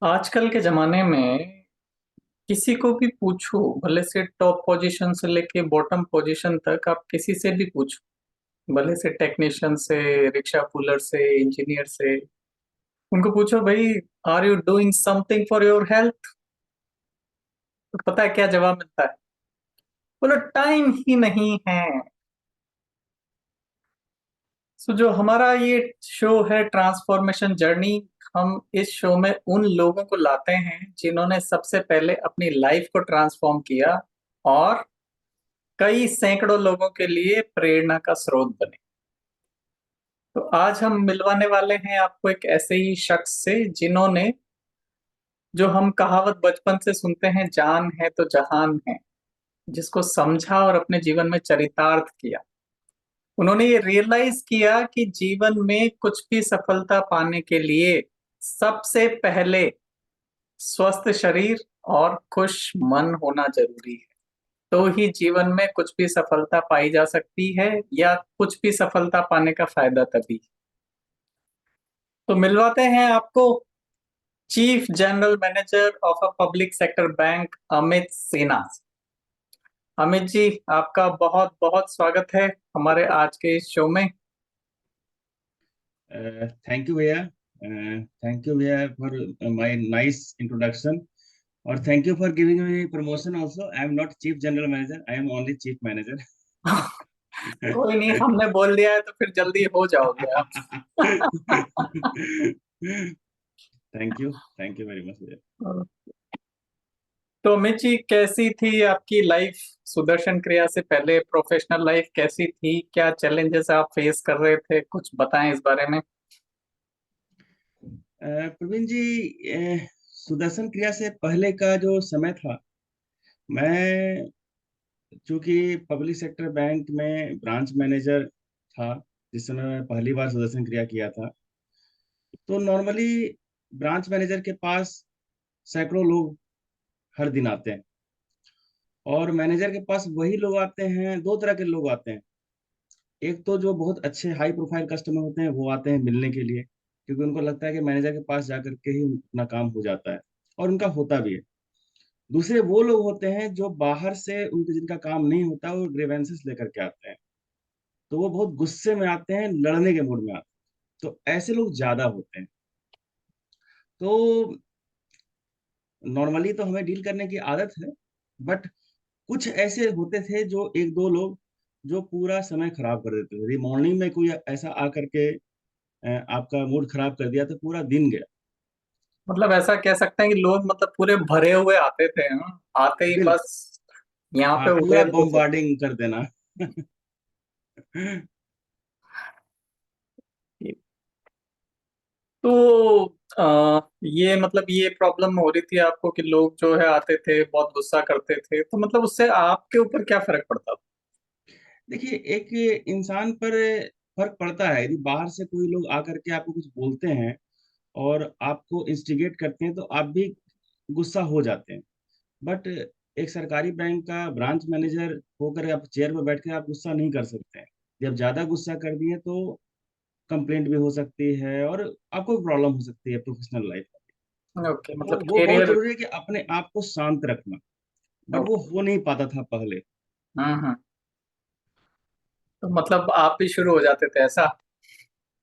आजकल के जमाने में किसी को भी पूछो, भले से टॉप पोजीशन से लेके बॉटम पोजीशन तक, आप किसी से भी पूछो, भले से टेक्नीशियन से, रिक्शा पुलर से, इंजीनियर से, उनको पूछो भाई, are you doing something for your health? तो पता है क्या जवाब मिलता है? बोलो, टाइम ही नहीं है। सो जो हमारा ये शो है ट्रांसफॉर्मेशन जर्नी, हम इस शो में उन लोगों को लाते हैं जिन्होंने सबसे पहले अपनी लाइफ को ट्रांसफॉर्म किया और कई सैकड़ों लोगों के लिए प्रेरणा का स्रोत बने। तो आज हम मिलवाने वाले हैं आपको एक ऐसे ही शख्स से जिन्होंने, जो हम कहावत बचपन से सुनते हैं, जान है तो जहान है, जिसको समझा और अपने जीवन में चरितार्थ किया। उन्होंने ये रियलाइज किया कि जीवन में कुछ भी सफलता पाने के लिए सबसे पहले स्वस्थ शरीर और खुश मन होना जरूरी है। तो ही जीवन में कुछ भी सफलता पाई जा सकती है, या कुछ भी सफलता पाने का फायदा तभी। तो मिलवाते हैं आपको chief general manager of a public sector bank, Amit Sinha से। अमित जी, आपका बहुत बहुत स्वागत है हमारे आज के इस शो में। थैंक यू भैया। थैंक यू भैया फॉर माय नाइस इंट्रोडक्शन, और thank you for giving me promotion also. I am not chief general manager, I am only chief manager. कोई नहीं, हमने बोल दिया है तो फिर जल्दी हो जाओगे आप। थैंक यू वेरी मच भैया। तो अमित जी, कैसी थी आपकी लाइफ? सुदर्शन क्रिया से पहले प्रोफेशनल लाइफ कैसी थी? क्या चैलेंजेस आप फेस कर रहे थे? कुछ बताएं इस बारे में। प्रवीण जी, सुदर्शन क्रिया से पहले का जो समय था, मैं चूंकि पब्लिक सेक्टर बैंक में ब्रांच मैनेजर था जिस समय मैं पहली बार सुदर्शन क्रिया किया था। तो नॉर्मली ब्रांच मैनेजर के पास सैकड़ों लोग हर दिन आते हैं, और मैनेजर के पास वही लोग आते हैं, दो तरह के लोग आते हैं। एक तो जो बहुत अच्छे हाई प्रोफाइल कस्टमर होते हैं, वो आते हैं मिलने के लिए, क्योंकि उनको लगता है कि मैनेजर के पास जाकर के ही अपना काम हो जाता है, और उनका होता भी है। दूसरे वो लोग होते हैं जो बाहर से, उनके जिनका काम नहीं होता, वो ग्रीवेंसेस लेकर के आते हैं। तो वो बहुत गुस्से में आते हैं, लड़ने के मूड में आते हैं। तो ऐसे लोग ज्यादा होते हैं। तो नॉर्मली तो हमें डील करने की आदत है, बट कुछ ऐसे होते थे जो एक दो लोग जो पूरा समय खराब कर देते थे। यदि मॉर्निंग में कोई ऐसा आकर के आपका मूड खराब कर दिया तो पूरा दिन गया। मतलब ऐसा कह सकते हैं कि लोग मतलब पूरे भरे हुए आते थे, हाँ? आते ही बिल्कुल। बस यहाँ हाँ, पे पूरा उड़ेल दो सब। बम्बार्डिंग कर देना। तो ये मतलब ये प्रॉब्लम हो रही थी आपको कि लोग जो है आते थे, बहुत गुस्सा करते थे, तो मतलब उससे आपके ऊपर क्या फर्क पड़ता था? देखिए, एक इंसान पर फर्क पड़ता है। यदि बाहर से कोई लोग आकर के आपको कुछ बोलते हैं और आपको इंस्टिगेट करते हैं, तो आप भी गुस्सा हो जाते हैं। बट एक सरकारी बैंक का ब्रांच मैनेजर होकर आप चेयर पर बैठ के आप गुस्सा नहीं कर सकते हैं। जब ज्यादा गुस्सा कर दिए तो कंप्लेंट भी हो सकती है, और आपको प्रॉब्लम हो सकती है प्रोफेशनल लाइफ में। ओके, तो मतलब वो बहुत कैरियर। जरूरी है कि अपने आप को शांत रखना। बट वो ओके। हो नहीं पाता था पहले। हम्म। तो मतलब आप भी शुरू हो जाते थे ऐसा?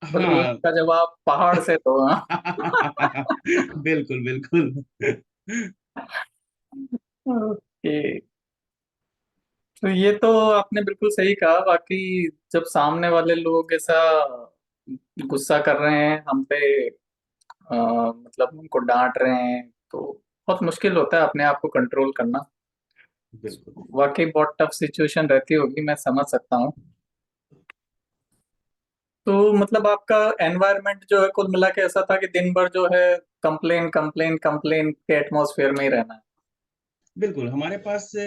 बोले हाँ। उसका जवाब पहाड़ से दो, हाँ? बिल्कुल बिल्कुल। ओके। तो ये तो आपने बिल्कुल सही कहा। बाकी जब सामने वाले लोग ऐसा गुस्सा कर रहे हैं हम पे, मतलब उनको डांट रहे हैं, तो बहुत मुश्किल होता है अपने आप को कंट्रोल करना। बिल्कुल वाकई बहुत टफ सिचुएशन रहती होगी, मैं समझ सकता हूँ। तो मतलब आपका एनवायरनमेंट जो है कुल मिला के ऐसा था कि दिन भर जो है कंप्लेन कंप्लेन कंप्लेन के एटमॉस्फेयर में ही रहना बिल्कुल। हमारे पास से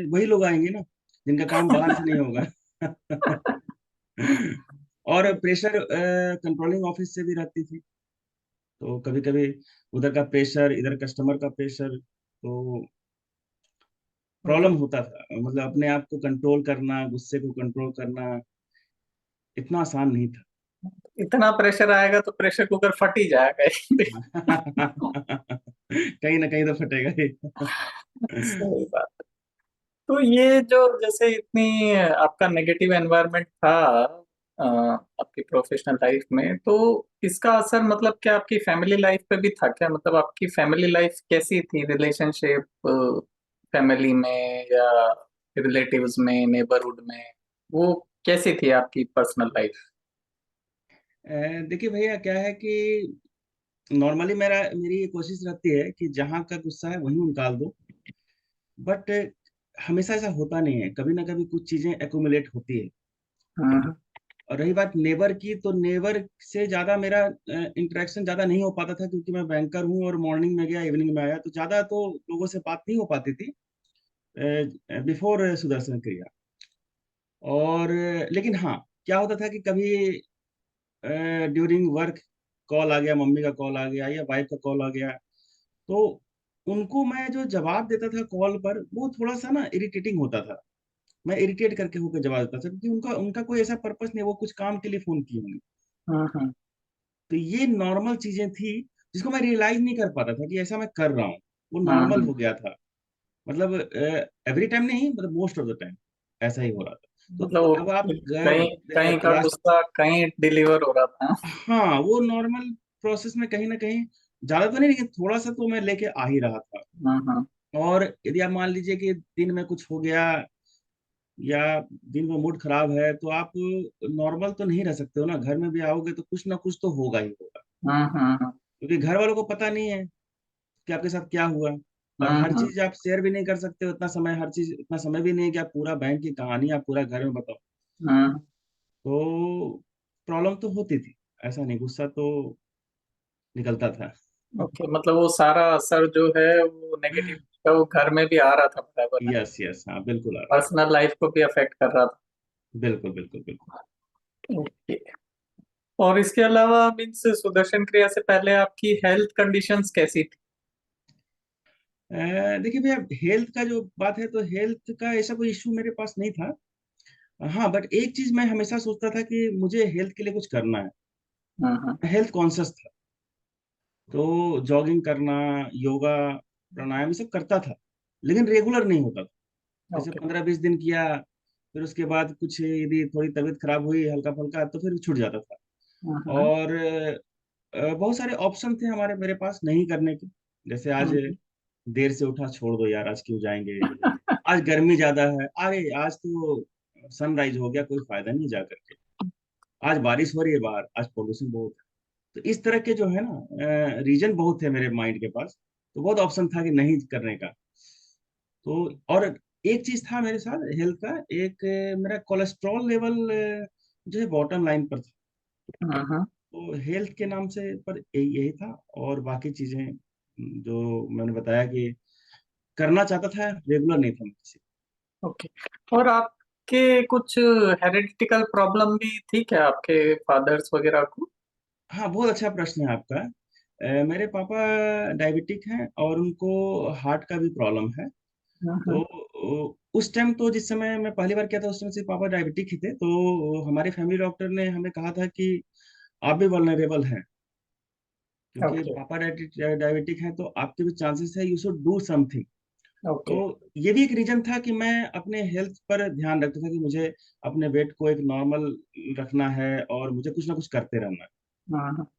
वही लोग आएंगे ना जिनका काम बाहर से नहीं होगा। और प्रेशर कंट्रोलिंग ऑफिस से भी रहती थी। तो कभी कभी उधर का प्रेशर, इधर कस्टमर का प्रेशर, तो है। प्रॉब्लम होता था। मतलब अपने आप को कंट्रोल करना, गुस्से को कंट्रोल करना इतना आसान नहीं था। इतना प्रेशर आएगा तो प्रेशर कुकर फट ही जाएगा। कहीं ना कहीं तो फटेगा ही। सही बात। तो ये जो जैसे इतनी आपका नेगेटिव एनवायरनमेंट था आपकी प्रोफेशनल लाइफ में, तो इसका असर मतलब क्या आपकी फैमिली लाइफ पे भी था क्या? मतलब आपकी फैमिली लाइफ कैसी थी, रिलेशनशिप फैमिली में या रिलेटिव्स में, नेबरहुड में, वो कैसी थी आपकी पर्सनल लाइफ? देखिए भैया, क्या है कि नॉर्मली मेरी ये कोशिश रहती है कि जहाँ का गुस्सा है वहीं निकाल दो। बट हमेशा ऐसा होता नहीं है, कभी ना कभी कुछ चीजें एक्यूमुलेट होती है। हाँ। और रही बात नेबर की, तो नेबर से ज्यादा मेरा इंटरेक्शन ज्यादा नहीं हो पाता था, क्योंकि मैं बैंकर हूँ और मॉर्निंग में गया इवनिंग में आया, तो ज्यादा तो लोगों से बात नहीं हो पाती थी बिफोर सुदर्शन क्रिया। और लेकिन हाँ, क्या होता था कि कभी ड्यूरिंग वर्क कॉल आ गया, मम्मी का कॉल आ गया या वाइफ का कॉल आ गया, तो उनको मैं जो जवाब देता था कॉल पर, वो थोड़ा सा ना इरिटेटिंग होता था। मैं इरिटेट करके होकर जवाब देता था, क्योंकि उनका उनका कोई ऐसा पर्पस नहीं, वो कुछ काम के लिए फोन किए होंगे। हाँ। हाँ। तो ये नॉर्मल चीजें थी जिसको मैं रियलाइज नहीं कर पाता था कि ऐसा मैं कर रहा हूँ। वो हाँ। नॉर्मल हाँ। हो गया था। मतलब एवरी टाइम नहीं, मतलब मोस्ट ऑफ द टाइम ऐसा ही हो रहा था। तो मतलब वो अब आप कहीं कहीं का लास्ट, गुस्सा कहीं डिलीवर हो रहा था। हाँ वो नॉर्मल प्रोसेस में कहीं ना कहीं, ज्यादा तो नहीं लेकिन थोड़ा सा तो मैं लेके आ ही रहा था। हाँ। हाँ। और यदि आप मान लीजिए कि दिन में कुछ हो गया या दिन में मूड खराब है, तो आप नॉर्मल तो नहीं रह सकते हो ना, घर में भी आओगे तो कुछ ना कुछ तो होगा ही होगा। हाँ। हाँ। हाँ। क्योंकि घर वालों को पता नहीं है कि आपके साथ क्या हुआ। और हाँ। हर हाँ। चीज आप शेयर भी नहीं कर सकते हो इतना समय, हर चीज इतना समय भी नहीं है कि आप पूरा बैंक की कहानी आप पूरा घर में बताओ। हाँ। तो प्रॉब्लम तो होती थी, ऐसा नहीं, गुस्सा तो निकलता था। ओके, मतलब वो सारा असर जो है वो नेगेटिव का वो घर में भी आ रहा था बराबर है, यस यस, हाँ बिल्कुल आ रहा था। पर्सनल लाइफ को भी अफेक्ट कर रहा बिल्कुल बिल्कुल बिल्कुल। था। ओके। और इसके अलावा मीन्स सुदर्शन क्रिया से पहले आपकी हेल्थ कंडीशंस कैसी थी? देखिए भैया, हेल्थ का जो बात है, तो हेल्थ का ऐसा कोई इश्यू मेरे पास नहीं था। हाँ, बट एक चीज मैं हमेशा सोचता था कि मुझे हेल्थ के लिए कुछ करना है। हाँ। हाँ। हेल्थ कॉन्शियस था, तो जॉगिंग करना, योगा, प्राणायाम ये सब करता था, लेकिन रेगुलर नहीं होता था। जैसे ओके। 15-20 दिन किया, फिर उसके बाद कुछ यदि थोड़ी तबीयत खराब हुई हल्का फुल्का, तो फिर छूट जाता था। हाँ। हाँ। और बहुत सारे ऑप्शन थे हमारे मेरे पास नहीं करने के। जैसे आज हम्म। देर से उठा, छोड़ दो यार, आज क्यों जाएंगे, आज गर्मी ज्यादा है, अरे आज तो सनराइज हो गया, कोई फायदा नहीं जा करके, आज बारिश हो रही है बाहर, आज पोल्यूशन बहुत है। तो इस तरह के जो है ना रीजन बहुत थे मेरे माइंड के पास, तो बहुत ऑप्शन था कि नहीं करने का। तो और एक चीज था मेरे साथ हेल्थ का, एक मेरा कोलेस्ट्रॉल लेवल जो है बॉटम लाइन पर था। हाँ। हाँ। तो हेल्थ के नाम से पर यही यही था। और बाकी चीजें जो मैंने बताया कि करना चाहता था, रेगुलर नहीं था मैं किसी। ओके। और आपके कुछ हेरिडिटिकल प्रॉब्लम भी थी क्या आपके फादर्स वगैरह को? हाँ, बहुत अच्छा प्रश्न है आपका। मेरे पापा डायबिटिक हैं और उनको हार्ट का भी प्रॉब्लम है। हाँ। तो हाँ। उस टाइम, तो जिस समय मैं पहली बार किया था, उस टाइम से पापा डायबिटिक ही थे, तो हमारे फैमिली डॉक्टर ने हमें कहा था कि आप भी वल्नरेबल हैं, क्योंकि ओके। पापा डायबिटिक हैं, तो आपके भी चांसेस है, यू शुड डू समथिंग। तो ओके। ये भी एक रीजन था कि मैं अपने हेल्थ पर ध्यान रखता था, कि मुझे अपने वेट को एक नॉर्मल रखना है और मुझे कुछ ना कुछ करते रहना है। हाँ। हाँ।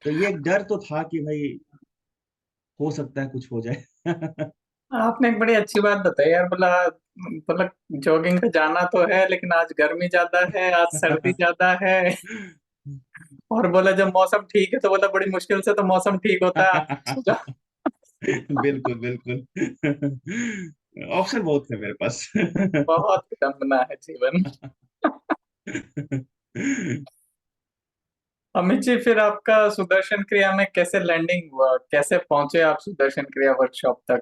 तो ये एक डर तो था कि भाई हो सकता है कुछ हो जाए। आपने एक बड़ी अच्छी बात बताई यार, बोला बोला जॉगिंग पे जाना तो है लेकिन आज गर्मी ज्यादा है, आज सर्दी ज्यादा है। और बोला जब मौसम ठीक है तो बोला बड़ी मुश्किल से तो मौसम ठीक होता है, आप सो जाओ। बिल्कुल बिल्कुल। ऑप्शन बहुत थे मेरे पास। बहुत विडंबना है जीवन। अमित जी, फिर आपका सुदर्शन क्रिया में कैसे लैंडिंग हुआ, कैसे पहुंचे आप सुदर्शन क्रिया वर्कशॉप तक?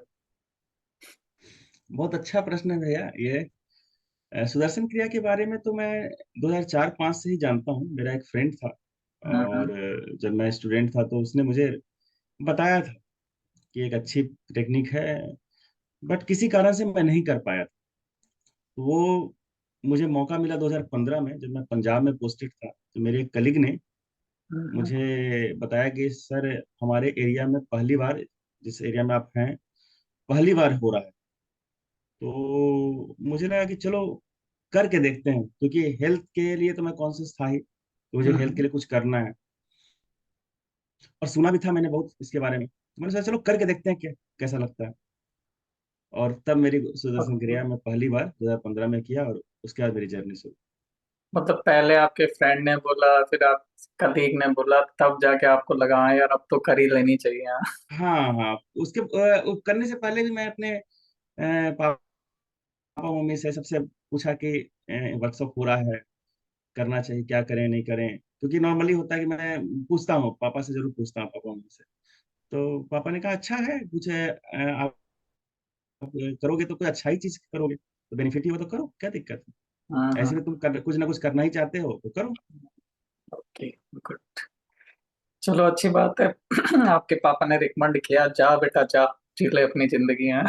बहुत अच्छा प्रश्न है भैया ये। सुदर्शन क्रिया के बारे में तो मैं 2004-05 से ही जानता हूँ। मेरा एक फ्रेंड था, हाँ। हाँ। और जब मैं स्टूडेंट था तो उसने मुझे बताया था कि एक अच्छी टेक्निक है, बट किसी कारण से मैं नहीं कर पाया था। तो वो मुझे मौका मिला 2015 में, जब मैं पंजाब में पोस्टेड था, तो मेरे एक कलीग ने हाँ। हाँ। मुझे बताया कि सर, हमारे एरिया में पहली बार जिस एरिया में आप हैं, पहली बार हो रहा है। तो मुझे लगा कि चलो करके देखते हैं, क्योंकि हेल्थ के लिए तो मैं कॉन्शियस था ही, तो मुझे हेल्थ के हम्म, लिए कुछ करना है। और सुना भी था मैंने बहुत इसके बारे में, तो मैंने सोचा चलो करके देखते हैं क्या कैसा लगता है। और तब मेरी सुदर्शन क्रिया मैं पहली बार 2015 में किया, और उसके बाद मेरी जर्नी शुरू। मतलब पहले आपके फ्रेंड ने बोला, फिर आप कलीग ने बोला, तब जाके आपको लगा हाँ यार अब तो कर ही लेनी चाहिए। हाँ। हाँ हाँ, उसके करने से पहले भी मैं अपने पापा मम्मी से सबसे पूछा कि वर्कशॉप हो रहा है, करना चाहिए, क्या करें नहीं करें, क्योंकि नॉर्मली होता है कि मैं पूछता हूँ पापा से, जरूर पूछता हूँ पापा मम्मी से। तो पापा ने कहा अच्छा है, कुछ आप करोगे तो कोई अच्छा ही चीज करोगे, तो बेनिफिट ही हो तो करो, क्या दिक्कत है, ऐसे हम्म। में तुम कुछ ना कुछ करना ही चाहते हो तो करो। Okay, good. चलो अच्छी बात है। आपके पापा ने रिकमेंड किया, जा बेटा जा, जी ले अपनी जिंदगी है।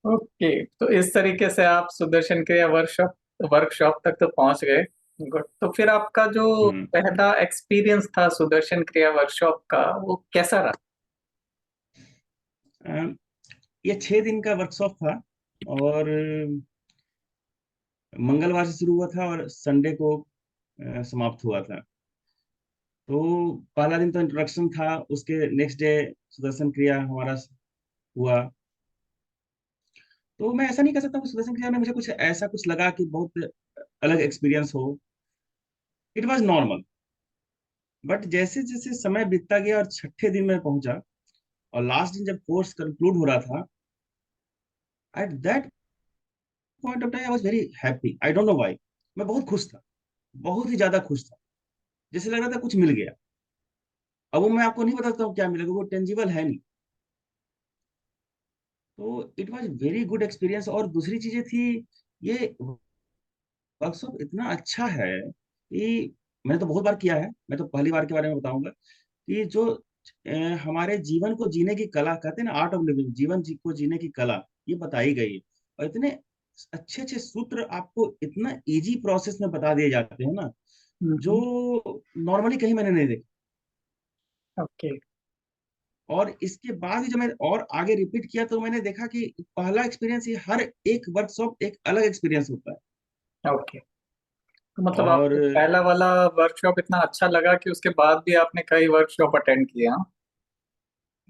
ओके, तो इस तरीके से आप सुदर्शन क्रिया वर्कशॉप वर्कशॉप तक तो पहुंच गए। गुड। तो फिर आपका जो हम्म। पहला एक्सपीरियंस था सुदर्शन क्रिया वर्कशॉप का, वो कैसा रहा? अ, ये 6 दिन का वर्कशॉप था, और मंगलवार से शुरू हुआ था और संडे को समाप्त हुआ था। तो पहला दिन तो इंट्रोडक्शन था, उसके नेक्स्ट डे सुदर्शन क्रिया हमारा हुआ। तो मैं ऐसा नहीं कह सकता हूँ सुदर्शन क्रिया में मुझे कुछ ऐसा कुछ लगा कि बहुत अलग एक्सपीरियंस हो। It was normal. बट जैसे जैसे समय बीतता गया और छठे दिन में पहुंचा, और लास्ट दिन जब कोर्स कंक्लूड हो रहा था, at that point of time I was very happy, I don't know why. मैं बहुत खुश था, बहुत ही ज्यादा खुश था, जैसे लग रहा था कुछ मिल गया। अब वो मैं आपको नहीं बताता हूँ क्या मिलेगा, वो टेंजिबल है नहीं। तो it was very good experience. और दूसरी चीजें थी, ये वर्कशॉप इतना अच्छा है कि मैंने तो बहुत बार किया है, मैं तो पहली बार के बारे में बताऊंगा कि जो हमारे जीवन को जीने की कला कहते हैं ना, आर्ट ऑफ लिविंग, को जीने की कला, ये बताई गई है। और इतने अच्छे अच्छे सूत्र आपको इतना इजी प्रोसेस में बता दिए जाते हैं ना, जो हम्म। नॉर्मली कहीं मैंने नहीं देखा। ओके। और इसके बाद ही जब मैंने और आगे रिपीट किया, तो मैंने देखा कि पहला एक्सपीरियंस ही, हर एक वर्कशॉप एक अलग एक्सपीरियंस होता है। ओके, तो मतलब और आपको पहला वाला वर्कशॉप इतना अच्छा लगा कि उसके बाद भी आपने कई वर्कशॉप अटेंड किए? हाँ।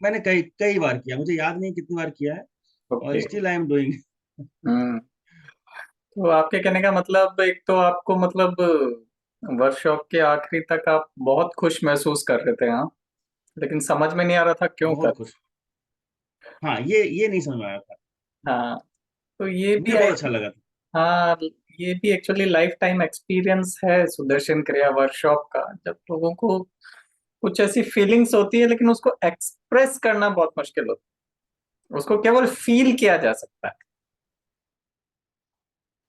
मैंने कई कई बार किया, मुझे याद नहीं कितनी बार किया है, और okay. Still I am doing. हम्म। तो आपके कहने का मतलब, एक तो आपको मतलब वर्कशॉप के आखिरी तक आप बहुत खुश महसूस कर रहे थे, हाँ, लेकिन समझ में नहीं आ रहा था क्यों कर। बहुत खुश। हाँ, ये नहीं समझ में आया था, हाँ, तो ये भी मुझे बहुत अच्छा लगा था। हाँ, ये भी एक्चुअली लाइफ टाइम एक्सपीरियंस है सुदर्शन क्रिया वर्कशॉप का, जब लोगों को कुछ ऐसी फीलिंग्स होती है लेकिन उसको एक्सप्रेस करना बहुत मुश्किल होता है, उसको केवल फील किया जा सकता है।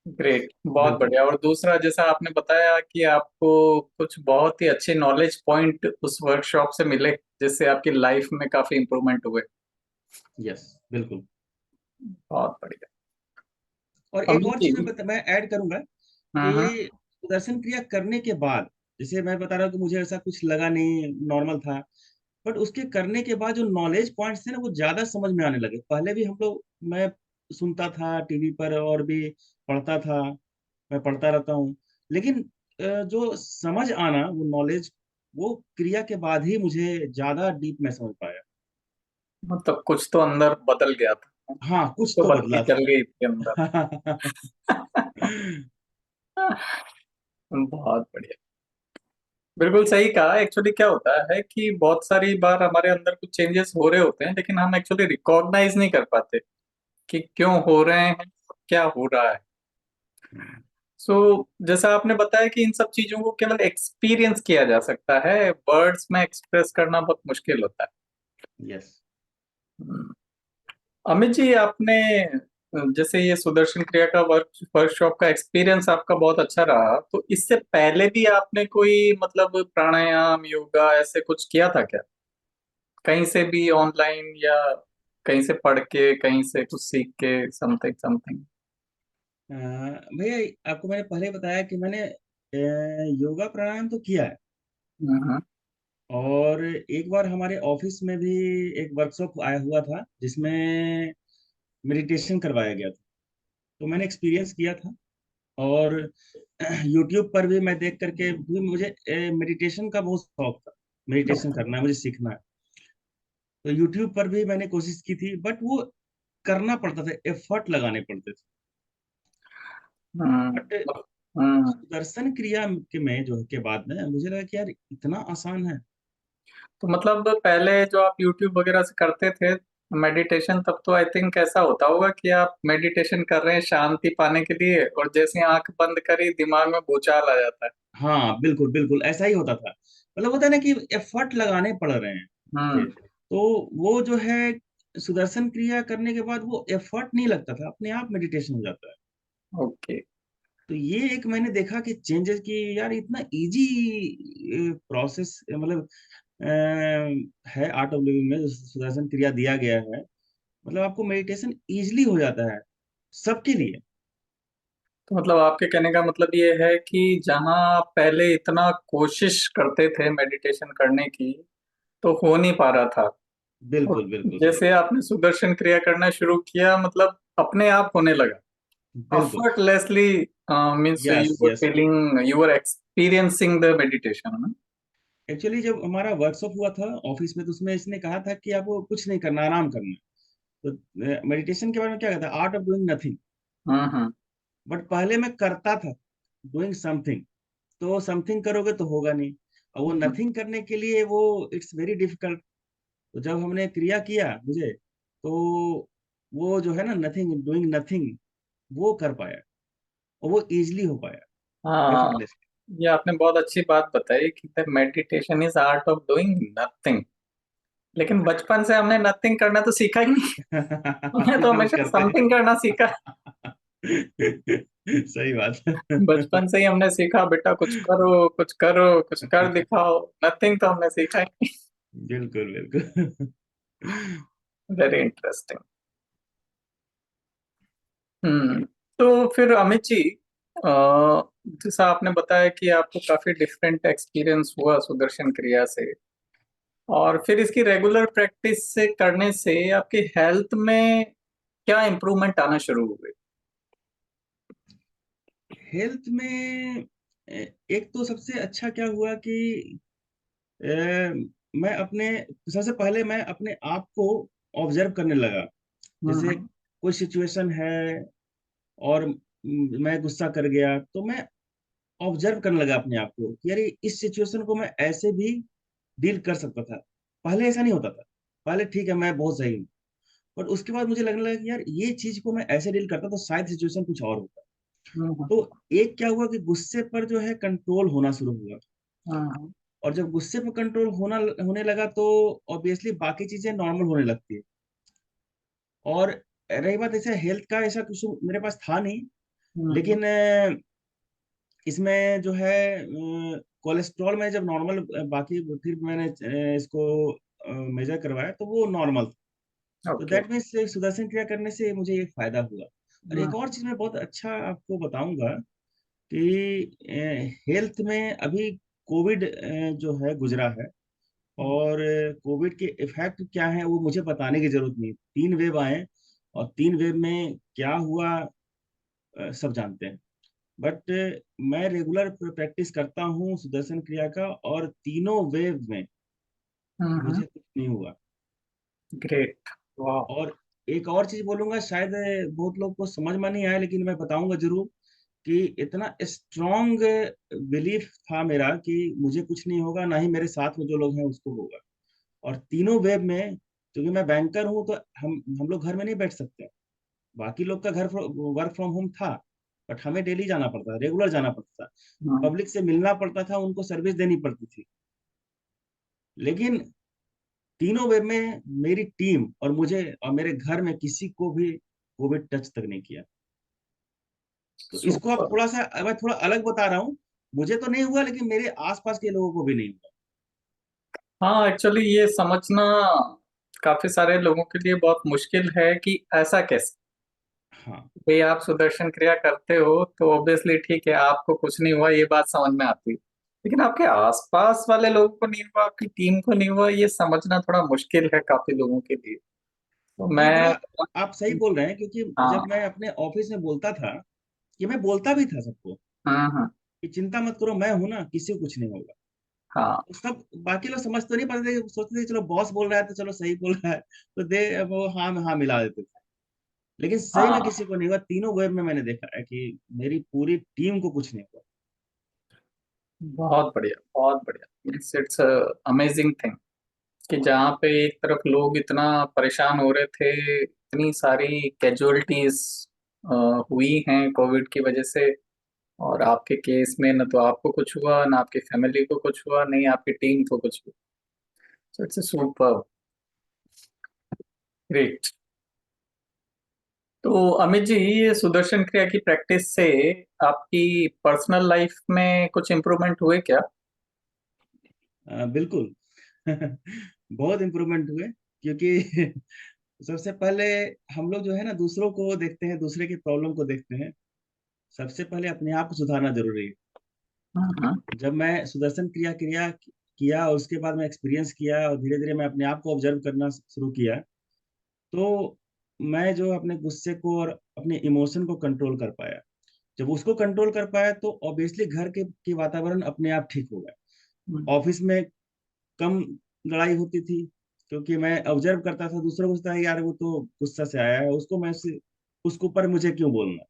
ग्रेट, बहुत बिल्कुल। बढ़िया। और दूसरा, जैसा आपने बताया कि आपको कुछ बहुत ही अच्छे नॉलेज पॉइंट उस वर्कशॉप से मिले, जिससे आपकी लाइफ में काफी इंप्रूवमेंट हुए। यस, बिल्कुल। बहुत बढ़िया। और एक अमित और जी। चीज मैं ऐड करूंगा हम्म। कि सुदर्शन क्रिया करने के बाद, जैसे मैं बता रहा हूँ कि मुझे ऐसा कुछ लगा नहीं, नॉर्मल था। बट उसके करने के बाद जो नॉलेज पॉइंट्स थे ना, वो ज्यादा समझ में आने लगे। पहले भी हम लोग, मैं सुनता था टीवी पर, और भी पढ़ता था, मैं पढ़ता रहता हूँ, लेकिन जो समझ आना, वो नॉलेज, वो क्रिया के बाद ही मुझे ज्यादा डीप में समझ पाया। मतलब कुछ तो अंदर बदल गया था, हाँ, कुछ कुछ तो तो बत्ती बदला जल गई थी अंदर। था। बहुत बढ़िया। बिल्कुल सही कहा। एक्चुअली क्या होता है कि बहुत सारी बार हमारे अंदर कुछ चेंजेस हो रहे होते हैं, लेकिन हम एक्चुअली रिकॉग्नाइज नहीं कर पाते कि क्यों हो रहे हैं, क्या हो रहा है। सो जैसा आपने बताया कि इन सब चीजों को केवल एक्सपीरियंस किया जा सकता है, वर्ड्स में एक्सप्रेस करना बहुत मुश्किल होता है। यस। हम्म। अमित जी, आपने जैसे ये सुदर्शन क्रिया का वर्कशॉप का एक्सपीरियंस आपका बहुत अच्छा रहा, तो इससे पहले भी आपने कोई मतलब प्राणायाम, योगा ऐसे कुछ किया था क्या? कहीं से भी ऑनलाइन, या कहीं से पढ़ के, कहीं से कुछ सीख के, समथिंग समथिंग? भैया, आपको मैंने पहले बताया कि मैंने योगा प्राणायाम तो किया है, हम्म। और एक बार हमारे ऑफिस में भी एक वर्कशॉप आया हुआ था जिसमें मेडिटेशन करवाया गया था। तो मैंने एक्सपीरियंस किया था। और यूट्यूब पर भी मैं देख करके भी मुझे मेडिटेशन का बहुत शौक था। मेडिटेशन करना है, मुझे सीखना है। तो यूट्यूब पर भी मैंने कोशिश की थी, बट वो करना पड़ता था, एफर्ट लगाने पड़ते थे। हम्म। बट हम्म। सुदर्शन क्रिया के में जो के बाद में मुझे लगा कि यार इतना आसान है। तो मतलब पहले जो आप YouTube वगैरह से करते थे मेडिटेशन, तब तो आई थिंक ऐसा होता होगा कि आप मेडिटेशन कर रहे हैं शांति पाने के लिए, और जैसे ही आंख बंद करी दिमाग में भूचाल आ जाता है। हाँ बिल्कुल बिल्कुल ऐसा ही होता था। मतलब होता है ना कि एफर्ट लगाने पड़ रहे हैं मुझे। हम्म। तो वो जो है सुदर्शन क्रिया करने के बाद वो एफर्ट नहीं लगता था, अपने आप मेडिटेशन हो जाता है। ओके। तो ये एक मैंने देखा कि चेंजेस की यार इतना इजी प्रोसेस, मतलब है आर्ट ऑफ लिविंग में जो सुदर्शन क्रिया दिया गया है। मतलब आपको मेडिटेशन इजीली हो जाता है सबके लिए। तो मतलब आपके कहने का मतलब ये है कि जहाँ आप पहले इतना कोशिश करते थे मेडिटेशन करने की, तो हो नहीं पा रहा था, और बिल्कुल बिल्कुल सही जैसे बात। आपने सुदर्शन क्रिया करना शुरू किया, मतलब अपने आप होने लगा, बिल्कुल। effortlessly, means yes you were yes. feeling, you were experiencing the meditation, है ना? एक्चुअली जब हमारा वर्कशॉप हुआ था ऑफिस में, तो उसमें इसने कहा था कि आपको कुछ नहीं करना, आराम करना है। तो मेडिटेशन के बारे में क्या कहता है, art of doing nothing. Hmm. But पहले मैं करता था डूइंग समथिंग। तो समथिंग करोगे तो होगा नहीं, और वो हम्म। नथिंग करने के लिए वो इट्स वेरी डिफिकल्ट। तो जब हमने क्रिया किया मुझे, तो वो जो है ना नथिंग, डूइंग नथिंग, वो कर पाया, और वो इजिली हो पाया, हाँ, एफर्टलेसली। ये आपने बहुत अच्छी बात बताई कि the meditation is art of doing nothing. लेकिन बचपन से हमने नथिंग करना तो सीखा ही नहीं। हमने तो हम हमेशा करते समथिंग करना सीखा। सही बात। बचपन से ही हमने सीखा, बेटा कुछ करो कुछ करो कुछ कर दिखाओ। नथिंग तो हमने सीखा ही बिल्कुल बिल्कुल। नहीं। Very interesting. हम्म। तो फिर अमित जी, अ, जैसा आपने बताया कि आपको काफी डिफरेंट एक्सपीरियंस हुआ सुदर्शन क्रिया से, और फिर इसकी रेगुलर प्रैक्टिस से करने से आपकी हेल्थ में क्या इम्प्रूवमेंट आना शुरू हो गई? हेल्थ में एक तो सबसे अच्छा क्या हुआ कि अ, मैं अपने सबसे पहले मैं अपने आप को ऑब्जर्व करने लगा। जैसे हम्म। कोई सिचुएशन है और मैं गुस्सा कर गया, तो मैं ऑब्जर्व करने लगा अपने आप को कि अरे इस सिचुएशन को मैं ऐसे भी डील कर सकता था। पहले ऐसा नहीं होता था। पहले ठीक है मैं बहुत सही हूँ, पर उसके बाद मुझे लगने लगा कि यार ये चीज को मैं ऐसे डील करता तो शायद सिचुएशन कुछ और होता। हम्म। तो एक क्या हुआ कि गुस्से पर जो है कंट्रोल होना शुरू हुआ। हम्म। और जब गुस्से पर कंट्रोल होने लगा, तो ऑब्वियसली बाकी चीजें नॉर्मल होने लगती है। और रही बात ऐसे हेल्थ का, ऐसा कुछ मेरे पास था नहीं। हम्म। लेकिन इसमें जो है कोलेस्ट्रॉल में जब नॉर्मल, बाकी फिर मैंने इसको मेजर करवाया तो वो नॉर्मल था। तो ओके। दैट मीन्स सुदर्शन क्रिया करने से मुझे ये फायदा हुआ। और एक हम्म। और चीज मैं बहुत अच्छा आपको बताऊंगा कि हेल्थ में अभी कोविड जो है गुजरा है। और कोविड के इफेक्ट क्या है वो मुझे बताने की जरूरत नहीं, 3 वेव आए, और 3 वेव में क्या हुआ सब जानते हैं। बट मैं रेगुलर प्रैक्टिस करता हूँ सुदर्शन क्रिया का, और तीनों वेव में हम्म। मुझे कुछ नहीं हुआ। ग्रेट। वाह। और एक और चीज बोलूंगा, शायद बहुत लोग को समझ में नहीं आया, लेकिन मैं बताऊंगा जरूर कि इतना स्ट्रांग बिलीफ था मेरा कि मुझे कुछ नहीं होगा, ना ही मेरे साथ में जो लोग हैं उसको होगा। और तीनों वेब में, क्योंकि मैं बैंकर हूं, तो हम लोग घर में नहीं बैठ सकते। बाकी लोग का घर वर्क फ्रॉम होम था, बट हमें डेली जाना पड़ता था, रेगुलर जाना पड़ता था। हम्म। पब्लिक से मिलना पड़ता था, उनको सर्विस देनी पड़ती थी। लेकिन तीनों वेब में मेरी टीम और मुझे और मेरे घर में किसी को भी कोविड टच तक नहीं किया। तो इसको आप सुपर। थोड़ा सा, मैं थोड़ा अलग बता रहा हूँ। मुझे तो नहीं हुआ, लेकिन मेरे आसपास के लोगों को भी नहीं हुआ। हाँ, एक्चुअली ये समझना काफी सारे लोगों के लिए बहुत मुश्किल है कि ऐसा कैसे। हाँ भाई आप सुदर्शन क्रिया करते हो तो ऑब्वियसली ठीक है, आपको कुछ नहीं हुआ, ये बात समझ में आती है। लेकिन आपके आसपास वाले लोगों को नहीं हुआ, आपकी टीम को नहीं हुआ, ये समझना थोड़ा मुश्किल है काफी लोगों के लिए। तो हाँ, मैं। थोड़ा आप सही बोल रहे हैं, क्योंकि जब हाँ। मैं अपने ऑफिस में बोलता था, कि मैं बोलता भी था सबको हाँ। कि चिंता मत करो, मैं हूं ना, किसी को कुछ नहीं होगा। हाँ। तो सब बाकी लोग समझ तो नहीं पाते थे, सोचते थे चलो बॉस बोल रहा है तो चलो सही बोल रहा है, तो दे वो हाँ में हाँ मिला देते थे। लेकिन सही में हाँ। किसी को नहीं हुआ, तीनों वेब में मैंने देखा है कि मेरी पूरी टीम को कुछ नहीं हुआ। बहुत बढ़िया, बहुत बढ़िया। इट्स अमेजिंग थिंग कि जहाँ पे एक तरफ लोग इतना परेशान हो रहे थे, इतनी सारी कैजुअलिटीज हुई हैं कोविड की वजह से, और आपके केस में न तो आपको कुछ हुआ, ना आपकी फैमिली को कुछ हुआ, नहीं आपकी टीम को कुछ हुआ। So it's super great. तो अमित जी, ये सुदर्शन क्रिया की प्रैक्टिस से आपकी पर्सनल लाइफ में कुछ इम्प्रूवमेंट हुए क्या? बिल्कुल। बहुत इम्प्रूवमेंट हुए, क्योंकि सबसे पहले हम लोग जो है ना, दूसरों को देखते हैं, दूसरे की प्रॉब्लम को देखते हैं। सबसे पहले अपने आप को सुधारना जरूरी है। हाँ। जब मैं सुदर्शन क्रिया क्रिया किया और उसके बाद मैं एक्सपीरियंस किया और धीरे धीरे मैं अपने आप को ऑब्जर्व करना शुरू किया, तो मैं जो अपने गुस्से को और अपने इमोशन को कंट्रोल कर पाया। जब उसको कंट्रोल कर पाया तो ऑब्वियसली घर के की वातावरण अपने आप ठीक हो गया। ऑफिस में कम लड़ाई होती थी, क्योंकि मैं ऑब्जर्व करता था, दूसरों को सोचता है यार वो तो गुस्सा से आया है, उसको मैं उसके ऊपर मुझे क्यों बोलना।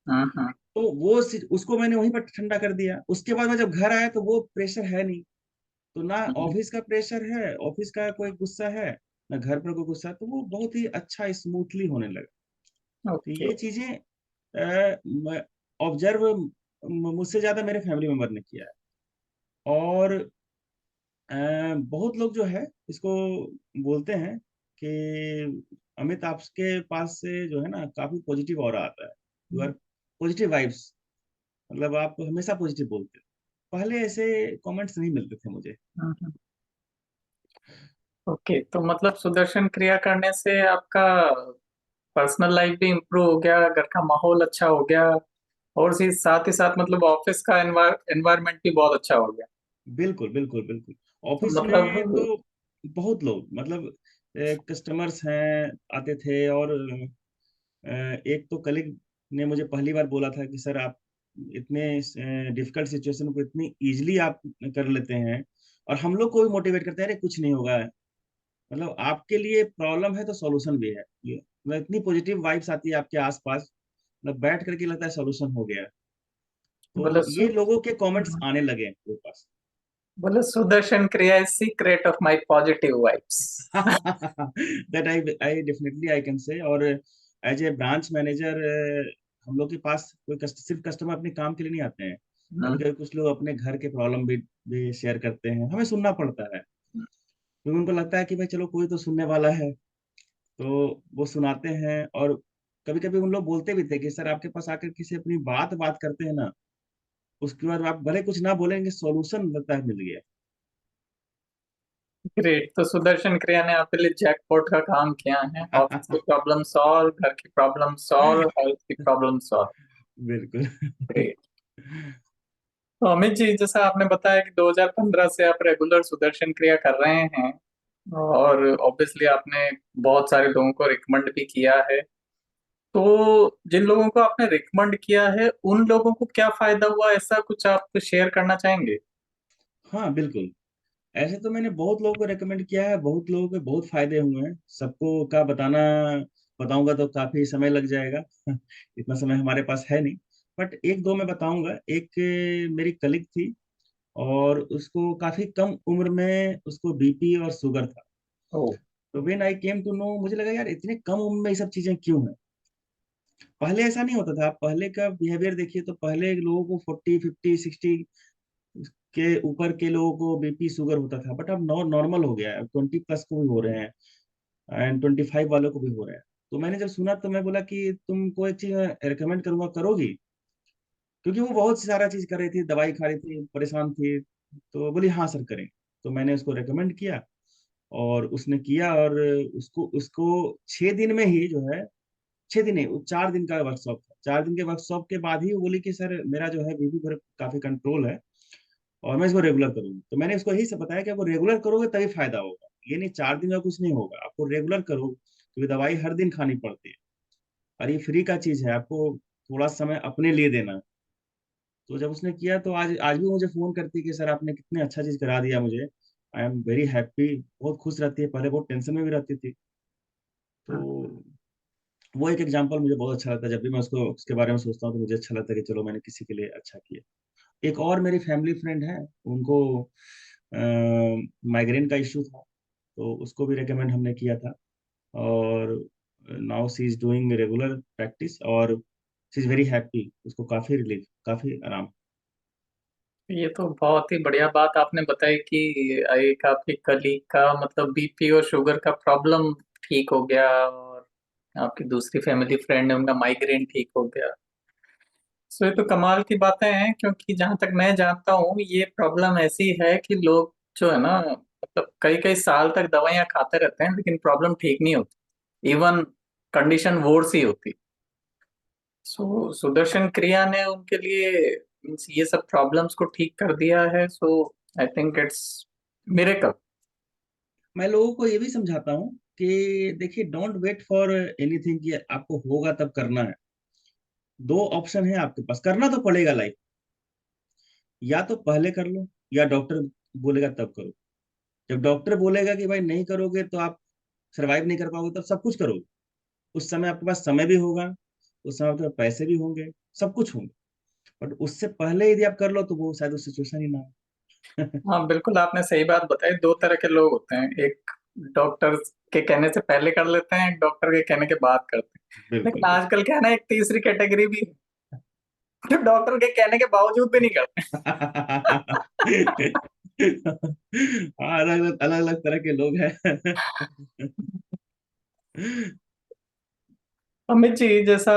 हाँ। हाँ। तो उसको मैंने वहीं पर ठंडा कर दिया। उसके बाद मैं जब घर आया तो वो प्रेशर है नहीं, तो ना ऑफिस का प्रेशर है, ऑफिस का कोई गुस्सा है, ना घर पर कोई गुस्सा है, तो वो बहुत ही अच्छा स्मूथली होने लगा। तो ओके। ये चीजें ऑब्जर्व मुझसे ज्यादा मेरे फैमिली मेंबर ने किया है। और बहुत लोग जो है इसको बोलते हैं कि अमित आपके पास से जो है ना काफी पॉजिटिव ऑरा आता है, यू आर पॉजिटिव वाइब्स, मतलब आप हमेशा पॉजिटिव बोलते हो। पहले ऐसे कमेंट्स नहीं मिलते थे मुझे। ओके, तो मतलब सुदर्शन क्रिया करने से आपका पर्सनल लाइफ भी इम्प्रूव हो गया, घर का माहौल अच्छा हो गया, और साथ ही साथ मतलब ऑफिस का एनवायरनमेंट भी बहुत अच्छा हो गया। बिल्कुल बिल्कुल बिल्कुल। तो ऑफिस में मतलब। तो बहुत लोग, मतलब कस्टमर्स हैं, आते थे। और एक तो कलीग ने मुझे पहली बार बोला था कि सर आप इतने डिफिकल्ट सिचुएशन को इतनी इजीली आप कर लेते हैं, और हम लोग को भी मोटिवेट करते हैं, अरे कुछ नहीं होगा, मतलब आपके लिए प्रॉब्लम है तो सॉल्यूशन भी है। ये मतलब इतनी पॉजिटिव वाइब्स आती है आपके आसपास, मतलब बैठ करके लगता है सॉल्यूशन हो गया। बोले तो ये लोगों के कमेंट्स आने लगे मेरे पास। बोले सुदर्शन क्रिया is secret of my positive vibes. That I definitely I can say. और एज ए ब्रांच मैनेजर हम लोग के पास सिर्फ कस्टमर अपने काम के लिए नहीं आते हैं। कभी कभी कुछ लोग अपने घर के प्रॉब्लम भी शेयर करते हैं, हमें सुनना पड़ता है, क्योंकि उनको लगता है कि भाई चलो कोई तो सुनने वाला है, तो वो सुनाते हैं। और कभी कभी उन लोग बोलते भी थे कि सर आपके पास आकर किसी अपनी बात बात करते हैं ना, उसके बाद आप भले कुछ ना बोलेंगे, सॉल्यूशन लगता है मिल गया। ग्रेट। तो सुदर्शन क्रिया ने आपके लिए जैकपॉट का काम किया है, ऑफिस की प्रॉब्लम सॉल्व, घर की प्रॉब्लम सॉल्व, हेल्थ की प्रॉब्लम सॉल्व। बिल्कुल। ग्रेट। तो अमित जी, जैसा आपने बताया कि 2015 से आप रेगुलर सुदर्शन क्रिया कर रहे हैं, और ऑब्वियसली आपने बहुत सारे लोगों को रिकमेंड भी किया है। तो जिन लोगों को आपने रिकमेंड किया है, उन लोगों को क्या फायदा हुआ, ऐसा कुछ आप शेयर करना चाहेंगे? हाँ बिल्कुल। ऐसे तो मैंने बहुत लोगों को रेकमेंड किया है, बहुत लोगों के बहुत फायदे हुए हैं, सबको का बताऊंगा तो काफी समय लग जाएगा। इतना समय हमारे पास है नहीं। बट एक दो मैं बताऊंगा। एक मेरी कलीग थी, और उसको काफी कम उम्र में उसको बीपी और शुगर था। ओ। तो when I came to know, मुझे लगा यार इतने कम उम्र में ये सब चीजें क्यों हैं। पहले ऐसा नहीं होता था। पहले का बिहेवियर देखिए, तो पहले लोगों को 40 50 60 के ऊपर के लोगों को बीपी शुगर होता था, बट अब नॉर्मल हो गया है, 20 प्लस को भी हो रहे हैं, एंड 25 वालों को भी हो रहे हैं। तो मैंने जब सुना तो मैं बोला कि तुमको एक चीज रिकमेंड करूंगा, करोगी? क्योंकि वो बहुत सारा चीज कर रही थी, दवाई खा रही थी, परेशान थी। तो बोली हाँ सर करें। तो मैंने उसको रिकमेंड किया, और उसने किया। और उसको उसको 6 दिन में ही जो है, 6 दिन नहीं, वो 4 दिन का वर्कशॉप था। 4 दिन के वर्कशॉप के बाद ही वो बोली कि सर मेरा जो है बीपी पर काफी कंट्रोल है, और मैं इसको रेगुलर करूंगा। तो मैंने इसको यही से बताया कि आपको रेगुलर करोगे तभी फायदा होगा, ये नहीं 4 दिन में कुछ नहीं होगा, आपको रेगुलर करो, क्योंकि दवाई हर दिन खानी पड़ती है और ये फ्री का चीज है, आपको थोड़ा समय अपने लिए देना है। तो जब उसने किया तो आज आज भी मुझे फोन करती है कि सर आपने कितने अच्छा चीज करा दिया मुझे, आई एम वेरी हैप्पी। बहुत खुश रहती है, पहले बहुत टेंशन में भी रहती थी। तो वो एक एग्जांपल मुझे बहुत अच्छा लगता है, जब भी मैं उसको उसके बारे में सोचता हूँ तो मुझे अच्छा लगता है कि चलो मैंने किसी के लिए अच्छा किया। एक और मेरी फैमिली फ्रेंड है, उनको माइग्रेन का इश्यू था, तो उसको भी रेकमेंड हमने किया था। और now see is doing regular practice और शी इज वेरी हैप्पी, उसको काफी रिलीफ, काफी आराम। ये तो बहुत ही बढ़िया बात आपने बताई कि एक आपके कलीग का मतलब बीपी और शुगर का प्रॉब्लम ठीक हो गया, और आपकी दूसरी फैमिली फ्रेंड है उनका माइग्रेन ठीक हो गया। सो ये तो कमाल की बातें हैं, क्योंकि जहां तक मैं जानता हूँ ये प्रॉब्लम ऐसी है कि लोग जो है ना मतलब कई कई साल तक दवाइयां खाते रहते हैं लेकिन प्रॉब्लम ठीक नहीं होती, इवन कंडीशन वोर्स ही होती। सो सुदर्शन क्रिया ने उनके लिए means ये सब प्रॉब्लम्स को ठीक कर दिया है। सो आई थिंक इट्स मिरेकल। मैं लोगों को ये भी समझाता हूँ कि देखिए, डोंट वेट फॉर एनीथिंग कि आपको होगा तब करना है। दो ऑप्शन है आपके पास, करना तो पड़ेगा लाइफ, या तो पहले कर लो या डॉक्टर बोलेगा तब करो। जब डॉक्टर बोलेगा कि भाई नहीं करोगे तो आप सरवाइव नहीं कर पाओगे, तब सब कुछ करोगे। उस समय आपके पास समय भी होगा, उस समय आपके पास पैसे भी होंगे, सब कुछ होंगे। बट उससे पहले यदि आप कर लो तो वो शायद उस सिचुएशन ही ना हो। हाँ बिल्कुल, आपने सही बात बताई। दो तरह के लोग होते हैं, एक डॉक्टर के कहने से पहले कर लेते हैं, एक डॉक्टर के कहने के बाद करते हैं। बिल्कुल लेकिन बिल्कुल। आजकल क्या है ना, एक तीसरी कैटेगरी भी है जो डॉक्टर के कहने के बावजूद भी नहीं करते। हाँ, अलग अलग अलग तरह के लोग हैं। अमित जी, जैसा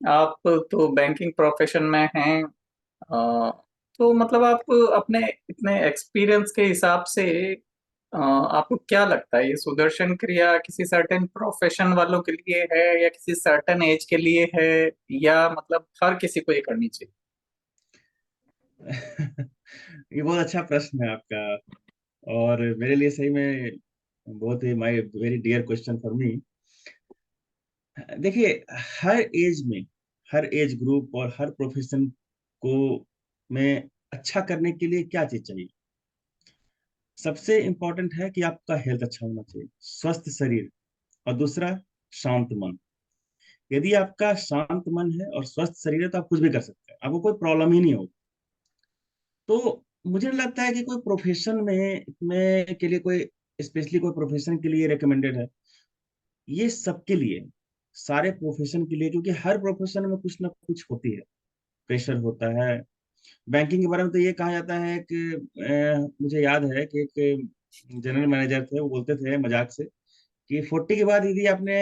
आप तो बैंकिंग प्रोफेशन में हैं, तो मतलब आप अपने इतने एक्सपीरियंस के हिसाब से आपको क्या लगता है ये सुदर्शन क्रिया किसी सर्टेन प्रोफेशन वालों के लिए है या किसी सर्टेन एज के लिए है, या मतलब हर किसी को ये करनी चाहिए? ये बहुत अच्छा प्रश्न है आपका, और मेरे लिए सही में बहुत ही my very dear question for me. देखिए, हर एज में, हर एज ग्रुप और हर प्रोफेशन को में अच्छा करने के लिए क्या चीज चाहिए? सबसे इम्पोर्टेंट है कि आपका हेल्थ अच्छा होना चाहिए, स्वस्थ शरीर, और दूसरा शांत मन। यदि आपका शांत मन है और स्वस्थ शरीर है तो आप कुछ भी कर सकते हैं, आपको कोई प्रॉब्लम ही नहीं होगी। तो मुझे नहीं लगता है कि कोई प्रोफेशन में के लिए कोई स्पेशली कोई प्रोफेशन के लिए रिकमेंडेड है। ये सबके लिए, सारे प्रोफेशन के लिए, क्योंकि हर प्रोफेशन में कुछ ना कुछ होती है, प्रेशर होता है। बैंकिंग के बारे में तो ये कहा जाता है कि मुझे याद है कि एक जनरल मैनेजर थे, वो बोलते थे मजाक से कि 40 के बाद यदि आपने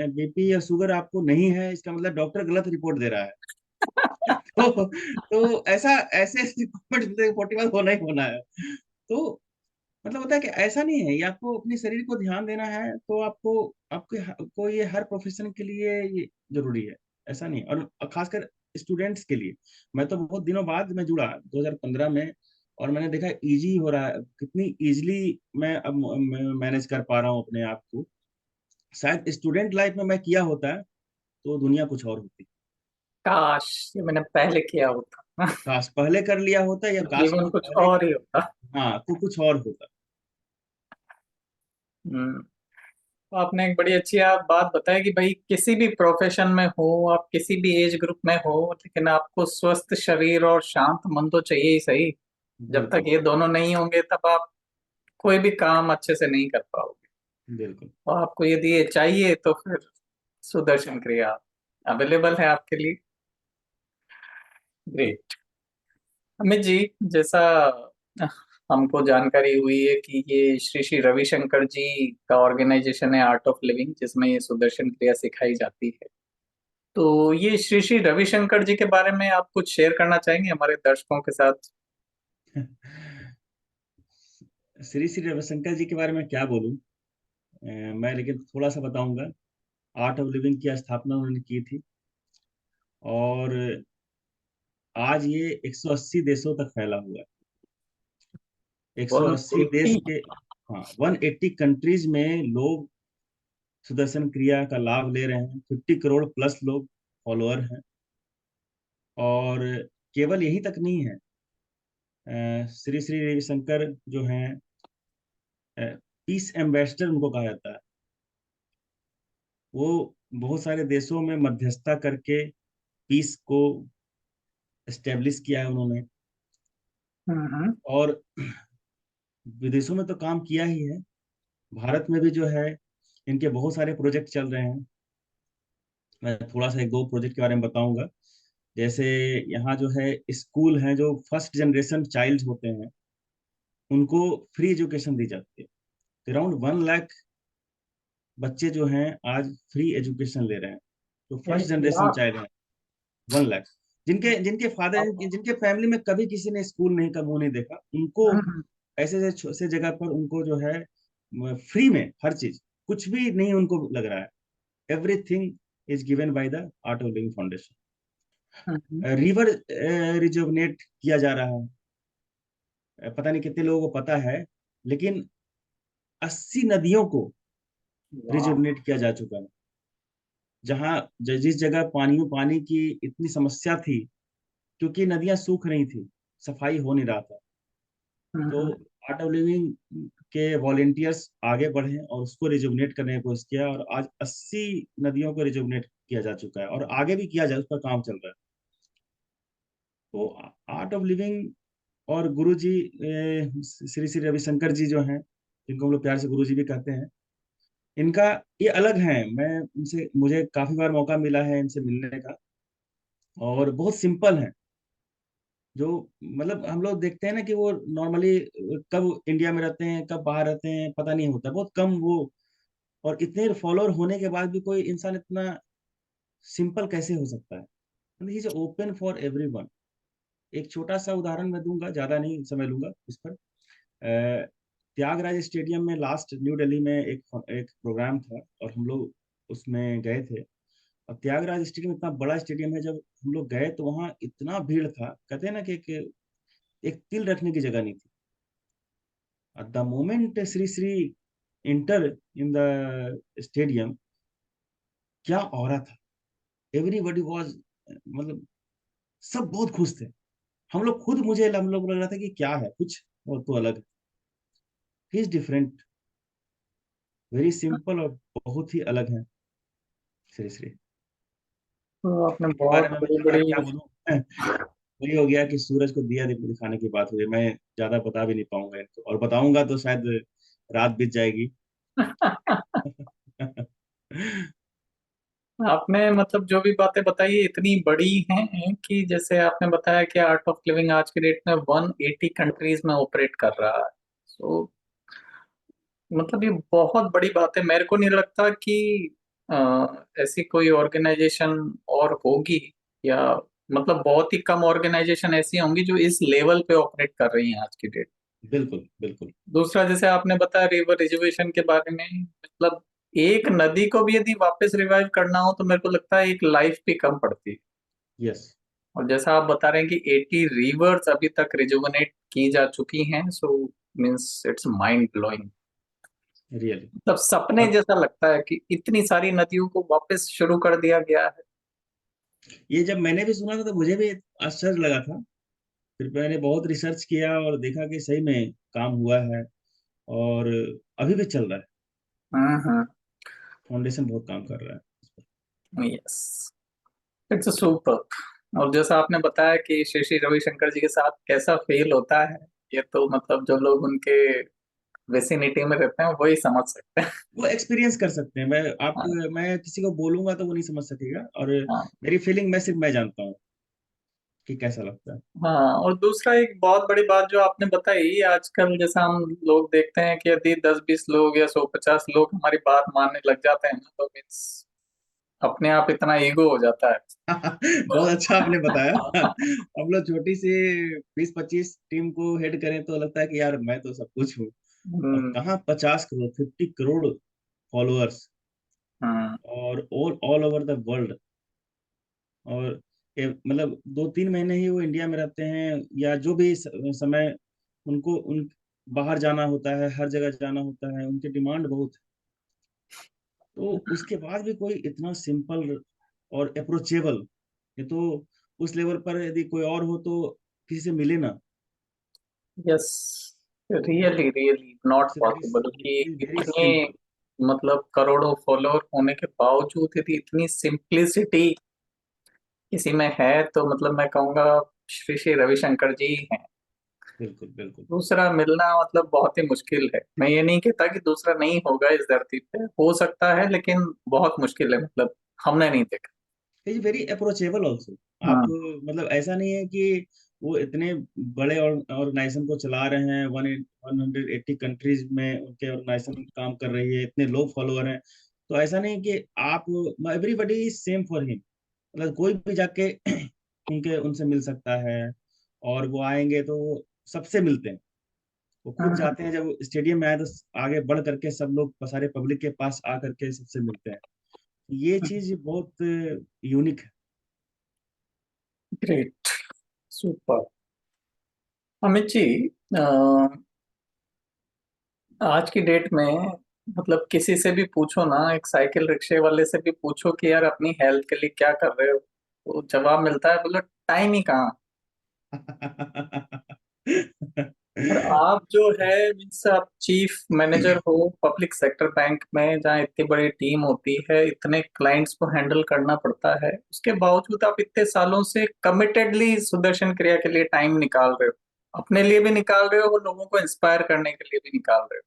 बीपी या शुगर आपको नहीं है, इसका मतलब डॉक्टर गलत रिपोर्ट दे रहा है। तो ऐसा ऐसे रिपोर्ट 40 बाद होना ही होना है। तो मतलब होता है कि ऐसा नहीं है, ये आपको अपने शरीर को ध्यान देना है तो आपको, आपको ये हर प्रोफेशन के लिए ये जरूरी है, ऐसा नहीं। और खासकर स्टूडेंट्स के लिए, मैं तो बहुत दिनों बाद मैं जुड़ा 2015 में, और मैंने देखा इजी हो रहा है, कितनी इजीली मैं अब मैनेज कर पा रहा हूँ अपने आप को। शायद स्टूडेंट लाइफ में मैं किया होता तो दुनिया कुछ और होती। काश ये मैंने पहले किया होता। काश पहले कर लिया होता, या काश जीवन मैं कुछ पहले, और ही होता। हाँ तो कुछ और होता। हम्म। तो आपने एक बड़ी अच्छी आप बात बताई कि भाई किसी भी प्रोफेशन में हो, आप किसी भी एज ग्रुप में हो, लेकिन आपको स्वस्थ शरीर और शांत मन तो चाहिए ही सही। जब तक बिल्कुल ये दोनों नहीं होंगे तब आप कोई भी काम अच्छे से नहीं कर पाओगे। बिल्कुल। और आपको यदि ये चाहिए तो फिर सुदर्शन क्रिया अवेलेबल है आपके लिए। ग्रेट। अमित जी, जैसा हमको जानकारी हुई है कि ये श्री श्री रविशंकर जी का ऑर्गेनाइजेशन है आर्ट ऑफ लिविंग, जिसमें ये सुदर्शन क्रिया सिखाई जाती है। तो ये श्री श्री रविशंकर जी के बारे में आप कुछ शेयर करना चाहेंगे हमारे दर्शकों के साथ? श्री श्री रविशंकर जी के बारे में क्या बोलूं? मैं लेकिन थोड़ा सा बताऊंगा। आर्ट ऑफ लिविंग की स्थापना उन्होंने की थी, और आज ये 180 देशों तक फैला हुआ है। 180 180। देश के, हाँ, 180 कंट्रीज में लोग सुदर्शन क्रिया का लाभ ले रहे हैं। 50 करोड़ प्लस लोग फॉलोअर हैं। और केवल यही तक नहीं है, श्री श्री रविशंकर जो हैं, पीस एम्बेसडर उनको कहा जाता है। वो बहुत सारे देशों में मध्यस्थता करके पीस को एस्टेब्लिश किया है उन्होंने। हम्म। और विदेशों में तो काम किया ही है, भारत में भी जो है इनके बहुत सारे प्रोजेक्ट चल रहे हैं। मैं थोड़ा सा एक दो प्रोजेक्ट के बारे में बताऊंगा। जैसे यहाँ जो है स्कूल हैं, जो फर्स्ट जनरेशन चाइल्ड होते हैं उनको फ्री एजुकेशन दी जाती है। अराउंड 1 लाख बच्चे जो हैं आज फ्री एजुकेशन ले रहे हैं, तो फर्स्ट एक जनरेशन लाख चाइल्ड हैं। 1 लाख, जिनके जिनके फादर, अब। जिनके फैमिली में कभी किसी ने स्कूल नहीं का मुंह नहीं देखा, उनको हम्म। ऐसे ऐसे जगह पर उनको जो है फ्री में हर चीज, कुछ भी नहीं उनको लग रहा है। Everything is given by the art of living foundation. Hmm. River rejuvenate किया जा रहा है। पता नहीं कितने लोगों को पता है, लेकिन 80 नदियों को वाह। रिजुवनेट किया जा चुका है। जहाँ जिस जगह पानी की इतनी समस्या थी, क्योंकि नदियां सूख रही थी, सफाई हो नहीं रहा था, तो हम्म। आर्ट ऑफ लिविंग के वॉलेंटियर्स आगे बढ़े और उसको रिजुवनेट करने की कोशिश किया, और आज 80 नदियों को रिजुवनेट किया जा चुका है और आगे भी किया जाए, उस पर काम चल रहा है। तो आर्ट ऑफ लिविंग और गुरु जी, श्री श्री रविशंकर जी जो हैं, जिनको हम लोग प्यार से गुरु जी भी कहते हैं, इनका ये अलग है। मैं इनसे, मुझे काफी बार मौका मिला है इनसे मिलने का, और बहुत सिंपल है। जो मतलब हम लोग देखते हैं ना कि वो नॉर्मली कब इंडिया में रहते हैं कब बाहर रहते हैं पता नहीं होता, बहुत कम वो। और इतने फॉलोअर होने के बाद भी कोई इंसान इतना सिंपल कैसे हो सकता है? मतलब he is open for everyone. एक छोटा सा उदाहरण मैं दूंगा, ज्यादा नहीं समय लूंगा इस पर। त्यागराज स्टेडियम में लास्ट न्यू दिल्ली में एक एक प्रोग्राम था, और हम लोग उसमें गए थे। और त्यागराज स्टेडियम इतना बड़ा स्टेडियम है, जब हम लोग गए तो वहाँ इतना भीड़ था, कहते हैं ना कि एक तिल रखने की जगह नहीं थी। The moment Shri Shri inter in the stadium, क्या ऑरा था! एवरीबॉडी वाज, मतलब सब बहुत खुश थे। हम लोग खुद, हम लोग लग रहा था कि क्या है, कुछ और तो अलग। He is different, very simple, और बहुत ही अलग है श्री श्री। तो आपने इनके बारे बहुत में मैं बड़ी ज्यादा बड़ी। क्या बोलूं वही हो गया कि सूरज को दिया दिखाने की बात हो गई। मैं ज्यादा बता भी नहीं पाऊंगा इनको, और बताऊंगा तो शायद रात बीत जाएगी। आपने मतलब जो भी बातें बताई ये इतनी बड़ी हैं कि जैसे आपने बताया कि आर्ट ऑफ लिविंग आज के डेट में 180 कंट्रीज में ऑपरेट कर रहा है। सो मतलब ये बहुत बड़ी बात है। मेरे को नहीं लगता कि ऐसी कोई ऑर्गेनाइजेशन और होगी, या मतलब बहुत ही कम ऑर्गेनाइजेशन ऐसी होंगी जो इस लेवल पे ऑपरेट कर रही हैं आज की डेट। बिल्कुल बिल्कुल। दूसरा, जैसे आपने बताया रिवर रिजर्वेशन के बारे में, मतलब एक नदी को भी यदि वापस रिवाइव करना हो तो मेरे को लगता है एक लाइफ भी कम पड़ती है। यस। और जैसा आप बता रहे हैं कि 80 रिवर्स अभी तक रिजुवनेट की जा चुकी हैं, so means it's mind blowing. Really. मतलब सपने और जैसा लगता है कि इतनी सारी नदियों को वापस शुरू कर दिया गया है। ये जब मैंने भी सुना था तो मुझे भी आश्चर्य लगा था। फिर मैंने बहुत रिसर्च किया और देखा कि सही में काम हुआ है, और अभी भी चल रहा है। हम्म। फाउंडेशन बहुत काम कर रहा है इस पर। Yes, it's super. और जैसा आपने बताया कि श्री श्री रविशंकर जी के साथ कैसा फील होता है, ये तो मतलब जो लोग उनके वेसिनिटी में रहते हैं वही समझ सकते हैं। वो एक्सपीरियंस कर सकते हैं। हाँ। मैं किसी को बोलूंगा तो वो नहीं समझ सकेगा, और हाँ। मेरी फीलिंग मैं सिर्फ मैं जानता हूँ कि कैसा लगता है। हाँ, और दूसरा एक बहुत बड़ी बात जो आपने बताई, आजकल जैसा हम लोग देखते हैं कि यदि 10-20 लोग या 100-50 लोग हमारी बात मानने लग जाते हैं ना, तो मीन्स अपने आप इतना ईगो हो जाता है। बहुत अच्छा आपने बताया। हम लोग छोटी सी 20-25 टीम को हेड करें तो लगता है कि यार मैं तो सब कुछ हूँ, और हम्म। कहाँ 50 करोड़, 50 करोड़ फॉलोअर्स, हम्म। और all all over the world. और मतलब 2-3 महीने ही वो इंडिया में रहते हैं, या जो भी समय उनको बाहर जाना होता है, हर जगह जाना होता है, उनकी डिमांड बहुत है। तो उसके बाद भी कोई इतना सिंपल और अप्रोचेबल, ये तो उस लेवल पर यदि कोई और हो तो किसी से मिले ना। Yes, really really not it's very possible कि वेरी इतने, सिंपल। मतलब करोड़ों फॉलोअर होने के बावजूद यदि इतनी सिंप्लिसिटी किसी में है, तो मतलब मैं कहूँगा श्री श्री रविशंकर जी ही हैं। बिल्कुल बिल्कुल। दूसरा मिलना मतलब बहुत ही मुश्किल है। मैं ये नहीं कहता कि दूसरा नहीं होगा इस धरती पे, हो सकता है, लेकिन बहुत मुश्किल है, मतलब हमने नहीं देखा। Is very approachable also. आप हाँ मतलब ऐसा नहीं है कि वो इतने बड़े ऑर्गेनाइजेशन को चला रहे हैं, 180 कंट्रीज में उनके ऑर्गेनाइजेशन काम कर रही है, इतने लोग फॉलोअर हैं। तो ऐसा नहीं कि आप, everybody is same for him. मतलब कोई भी जाके उनके उनसे मिल सकता है, और वो आएंगे तो वो सबसे मिलते हैं। वो खुद हाँ। जाते हैं, जब स्टेडियम में आए तो आगे बढ़ करके सब लोग सारे पब्लिक के पास आ करके सबसे मिलते हैं। ये चीज बहुत यूनिक है। Great, super. अमित जी, अ, आज की डेट में मतलब किसी से भी पूछो ना, एक साइकिल रिक्शे वाले से भी पूछो कि यार अपनी हेल्थ के लिए क्या कर रहे हो, तो जवाब मिलता है, बोलो टाइम ही कहाँ। और आप जो है मीन्स आप चीफ मैनेजर हो पब्लिक सेक्टर बैंक में, जहाँ इतनी बड़ी टीम होती है, इतने क्लाइंट्स को हैंडल करना पड़ता है, उसके बावजूद आप इतने सालों से कमिटेडली सुदर्शन क्रिया के लिए टाइम निकाल रहे हो, अपने लिए भी निकाल रहे हो और लोगों को इंस्पायर करने के लिए भी निकाल रहे हो।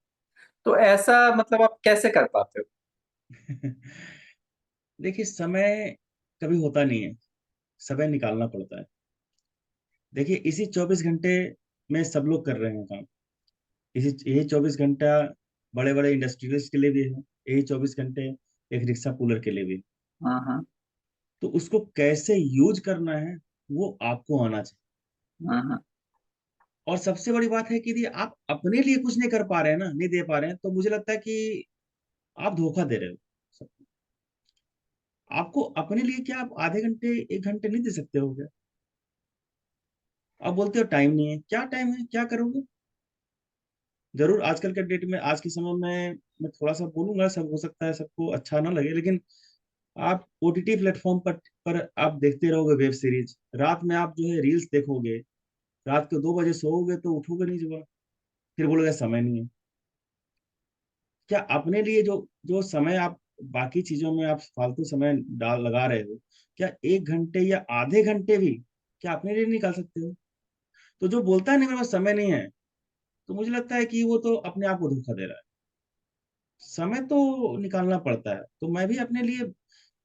तो ऐसा मतलब आप कैसे कर पाते हो? देखिए, समय कभी होता नहीं है, समय निकालना पड़ता है। देखिए, इसी 24 घंटे में सब लोग कर रहे हैं काम। इसी यही 24 घंटा बड़े बड़े इंडस्ट्रियलिस्ट के लिए भी है, यही 24 घंटे एक रिक्शा पुलर के लिए भी है। हाँ हाँ। तो उसको कैसे यूज करना है, वो आपको आना चाहिए। हाँ हाँ। और सबसे बड़ी बात है कि यदि आप अपने लिए कुछ नहीं कर पा रहे हैं ना, नहीं दे पा रहे हैं, तो मुझे लगता है कि आप धोखा दे रहे हो। आपको अपने लिए क्या, आप आधे घंटे 1 घंटे नहीं दे सकते हो क्या? आप बोलते हो टाइम नहीं है, क्या टाइम है, क्या करोगे? जरूर आजकल के डेट में, आज के समय में, मैं थोड़ा सा बोलूंगा, सब हो सकता है सबको अच्छा ना लगे, लेकिन आप ओटीटी प्लेटफॉर्म पर आप देखते रहोगे वेब सीरीज, रात में आप जो है रील्स देखोगे, रात को 2 बजे सोओगे तो उठोगे नहीं सुबह, फिर बोलोगे समय नहीं है। क्या अपने लिए जो जो समय आप बाकी चीजों में आप फालतू समय डाल लगा रहे हो, क्या 1 घंटे या आधे घंटे भी क्या अपने लिए निकाल सकते हो? तो जो बोलता है नहीं मेरे पास समय नहीं है, तो मुझे लगता है कि वो तो अपने आप को धोखा दे रहा है। समय तो निकालना पड़ता है। तो मैं भी अपने लिए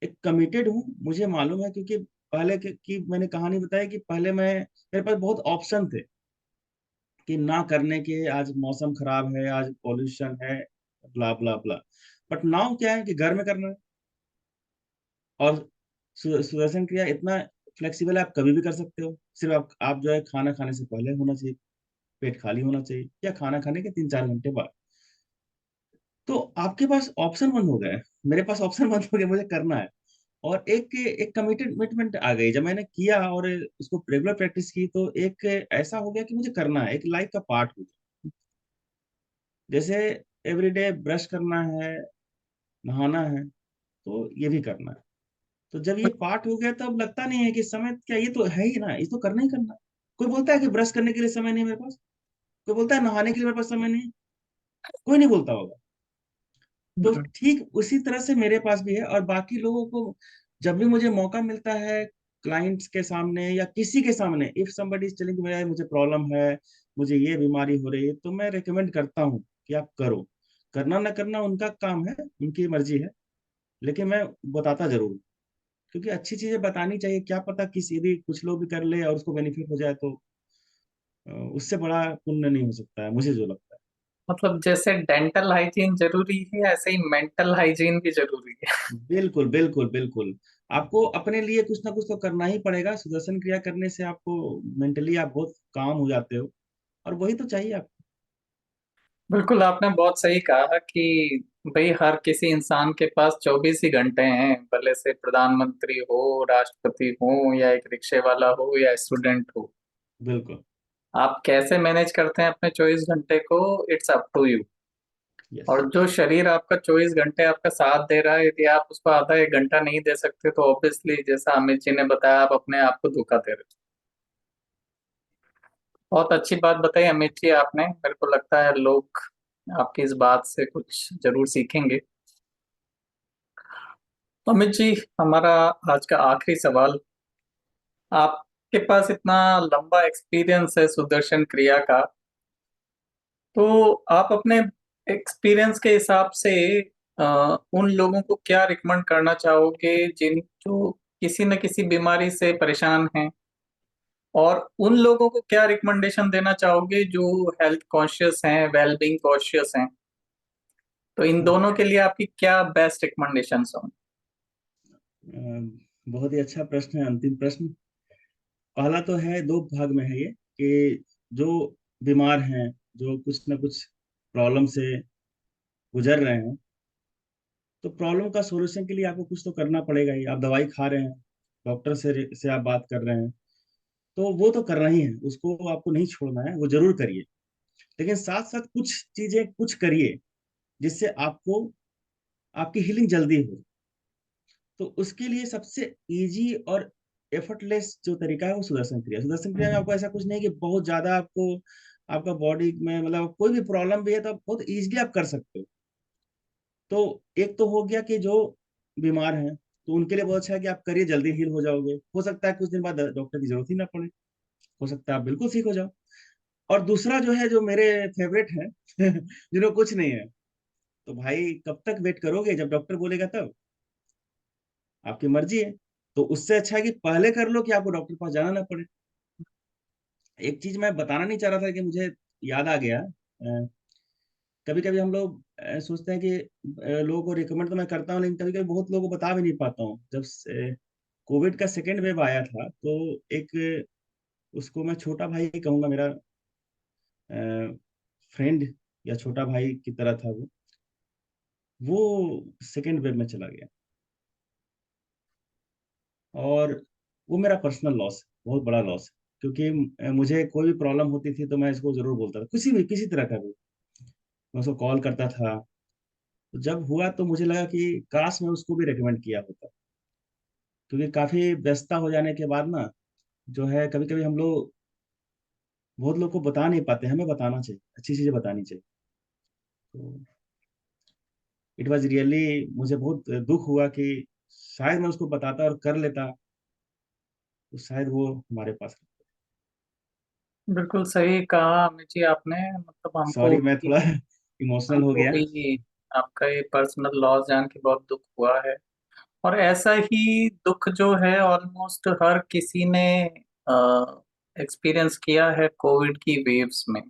एक कमिटेड हूँ, मुझे मालूम है, क्योंकि पहले की मैंने कहानी बताई कि पहले मैं, मेरे पास बहुत ऑप्शन थे कि ना करने के, आज मौसम खराब है, आज पॉल्यूशन है, ब्ला ब्ला ब्ला। बट नाउ क्या है कि घर में करना है। और सुदर्शन क्रिया इतना फ्लेक्सिबल है, आप कभी भी कर सकते हो। सिर्फ आप जो है खाना खाने से पहले होना चाहिए, पेट खाली होना चाहिए, या खाना खाने के 3-4 घंटे बाद। तो आपके पास ऑप्शन बंद हो गए, मेरे पास ऑप्शन बंद हो गए, मुझे करना है। और एक एक कमिटमेंट आ गई, जब मैंने किया और उसको रेगुलर प्रैक्टिस की, तो एक ऐसा हो गया कि मुझे करना है, एक लाइफ का पार्ट हो गया। जैसे एवरीडे ब्रश करना है, नहाना है, तो ये भी करना है। तो जब ये पार्ट हो गया, तब लगता नहीं है कि समय क्या, ये तो है ही ना, ये तो करना ही करना है। कोई बोलता है कि ब्रश करने के लिए समय नहीं है मेरे पास, कोई बोलता है नहाने के लिए मेरे पास समय नहीं है, कोई नहीं बोलता होगा। तो ठीक उसी तरह से मेरे पास भी है, और बाकी लोगों को जब भी मुझे मौका मिलता है, क्लाइंट्स के सामने या किसी के सामने, इफ समबडी इज टेलिंग मेरा मुझे प्रॉब्लम है, मुझे ये बीमारी हो रही है, तो मैं रिकमेंड करता हूँ कि आप करो। करना ना करना उनका काम है, उनकी मर्जी है, लेकिन मैं बताता जरूर हूँ। क्योंकि अच्छी चीजें बतानी चाहिए, क्या पता किसी, यदि कुछ लोग भी कर ले और उसको बेनिफिट हो जाए, तो उससे बड़ा पुण्य नहीं हो सकता है, मुझे जो लगता मतलब जैसे डेंटल हाइजीन जरूरी है, ऐसे ही मेंटल हाइजीन भी जरूरी है। है। बिल्कुल बिल्कुल बिल्कुल। आपको अपने लिए कुछ ना कुछ तो करना ही पड़ेगा। सुदर्शन क्रिया करने से आपको मेंटली आप बहुत काम हो जाते हो, और वही तो चाहिए आपको। बिल्कुल, आपने बहुत सही कहा कि भाई हर किसी इंसान के पास 24 ही घंटे हैं, भले से प्रधानमंत्री हो, राष्ट्रपति हो, या एक रिक्शे वाला हो, या स्टूडेंट हो। बिल्कुल आप कैसे मैनेज करते हैं अपने 24 घंटे को, it's up to you. Yes. और जो शरीर आपका 24 घंटे आपका साथ दे रहा है, यदि आप उसको आधा एक घंटा नहीं दे सकते तो ऑब्वियसली, जैसा अमित जी ने बताया, आप अपने आप को धोखा दे रहे हो। बहुत अच्छी बात बताई अमित जी आपने। मेरे को लगता है लोग आपकी इस बात से कुछ जरूर सीखेंगे। अमित जी, हमारा आज का आखिरी सवाल। आपके पास इतना लंबा एक्सपीरियंस है सुदर्शन क्रिया का, तो आप अपने एक्सपीरियंस के हिसाब से उन लोगों को क्या रिकमेंड करना चाहोगे जिन जो किसी न किसी बीमारी से परेशान हैं, और उन लोगों को क्या रिकमेंडेशन देना चाहोगे जो हेल्थ कॉन्शियस हैं, वेल बीइंग कॉन्शियस हैं? तो इन दोनों के लिए आपकी क्या बेस्ट रिकमेंडेशंस होंगे? बहुत ही अच्छा प्रश्न है, अंतिम प्रश्न। पहला तो है, दो भाग में है ये, कि जो बीमार हैं, जो कुछ ना कुछ प्रॉब्लम से गुजर रहे हैं, तो प्रॉब्लम का सॉल्यूशन के लिए आपको कुछ तो करना पड़ेगा ही। आप दवाई खा रहे हैं, डॉक्टर से आप बात कर रहे हैं, तो वो तो करना ही है, उसको आपको नहीं छोड़ना है, वो जरूर करिए। लेकिन साथ साथ कुछ चीजें कुछ करिए जिससे आपको आपकी हीलिंग जल्दी हो। तो उसके लिए सबसे इजी और एफर्टलेस जो तरीका है वो सुदर्शन क्रिया। सुदर्शन क्रिया में आपको ऐसा कुछ नहीं कि बहुत ज्यादा आपको, आपका बॉडी में मतलब कोई भी प्रॉब्लम भी है तो आप बहुत इजीली आप कर सकते हो। तो एक तो हो गया कि जो बीमार हैं, तो उनके लिए बहुत अच्छा है कि आप करिए, जल्दी हील हो जाओगे। हो सकता है कुछ दिन बाद डॉक्टर की जरूरत ही ना पड़े, हो सकता है आप बिल्कुल ठीक हो जाओ। और दूसरा जो है, जो मेरे फेवरेट है जिन्हों कुछ नहीं है, तो भाई कब तक वेट करोगे? जब डॉक्टर बोलेगा तब, आपकी मर्जी है। तो उससे अच्छा है कि पहले कर लो कि आपको डॉक्टर के पास जाना ना पड़े। एक चीज मैं बताना नहीं चाह रहा था कि मुझे याद आ गया। कभी कभी हम लोग सोचते हैं कि लोगों को रिकमेंड तो मैं करता हूँ, लेकिन कभी कभी बहुत लोगों को बता भी नहीं पाता हूँ। जब कोविड का सेकेंड वेव आया था, तो एक, उसको मैं छोटा भाई कहूंगा, मेरा फ्रेंड या छोटा भाई की तरह था वो सेकेंड वेव में चला गया। और वो मेरा पर्सनल लॉस है, बहुत बड़ा लॉस है। क्योंकि मुझे कोई भी प्रॉब्लम होती थी तो मैं इसको जरूर बोलता था, किसी भी किसी तरह का भी, मैं उसको कॉल करता था। तो जब हुआ तो मुझे लगा कि काश मैं उसको भी रेकमेंड किया होता। क्योंकि काफी व्यस्तता हो जाने के बाद ना, जो है, कभी कभी हम लोग बहुत लोग को बता नहीं पाते, हमें बताना चाहिए, अच्छी चीजें बतानी चाहिए। तो इट वाज रियली, मुझे बहुत दुख हुआ कि शायद मैं उसको बताता और कर लेता, तो शायद वो हमारे पास। बिल्कुल सही कहा अमित जी आपने। मतलब हमको सॉरी, मैं भी थोड़ा इमोशनल हो हमको गया। भी आपका ये पर्सनल लॉस जान के बहुत दुख हुआ है। और ऐसा ही दुख जो है ऑलमोस्ट हर किसी ने एक्सपीरियंस किया है कोविड की वेव्स में।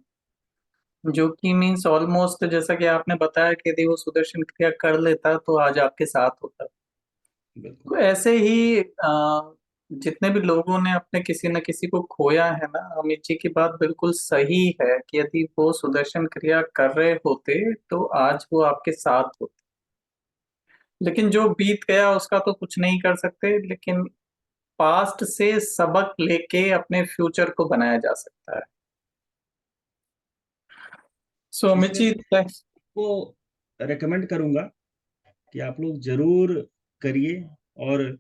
जो कि मीन्स ऑलमोस्ट, जैसा कि आपने बताया कि यदि वो सुदर्शन क्रिया कर लेता तो आज आपके साथ होता। बिल्कुल। तो ऐसे ही जितने भी लोगों ने अपने किसी न किसी को खोया है ना, अमित जी की बात बिल्कुल सही है कि यदि वो सुदर्शन क्रिया कर रहे होते तो आज वो आपके साथ होते। लेकिन जो बीत गया उसका तो कुछ नहीं कर सकते, लेकिन पास्ट से सबक लेके अपने फ्यूचर को बनाया जा सकता है। सो अमित इसलिए जी, सबको रेकमेंड करूंगा कि आप लोग जरूर करिए। और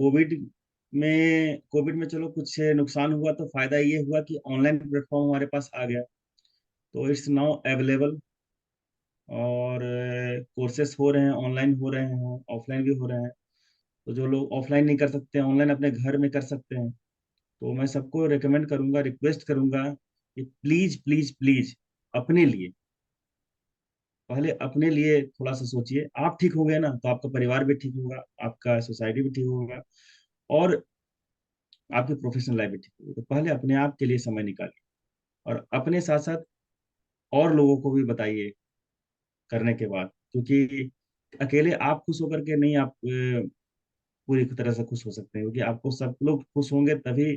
कोविड में चलो कुछ नुकसान हुआ, तो फायदा ये हुआ कि ऑनलाइन प्लेटफॉर्म हमारे पास आ गया, तो इट्स नाउ अवेलेबल। और कोर्सेस हो रहे हैं, ऑनलाइन हो रहे हैं, ऑफलाइन भी हो रहे हैं। तो जो लोग ऑफलाइन नहीं कर सकते, ऑनलाइन अपने घर में कर सकते हैं। तो मैं सबको रिकमेंड करूंगा, रिक्वेस्ट करूंगा कि प्लीज प्लीज प्लीज, अपने लिए, पहले अपने लिए थोड़ा सा सोचिए। आप ठीक होंगे ना, तो आपका परिवार भी ठीक होगा, आपका सोसाइटी भी ठीक होगा, और आपकी प्रोफेशनल लाइफ भी ठीक होगी। तो पहले अपने आप के लिए समय निकालिए, और अपने साथ साथ और लोगों को भी बताइए करने के बाद। क्योंकि अकेले आप खुश होकर के नहीं, आप पूरी तरह से खुश हो सकते हैं, क्योंकि आपको सब लोग खुश होंगे तभी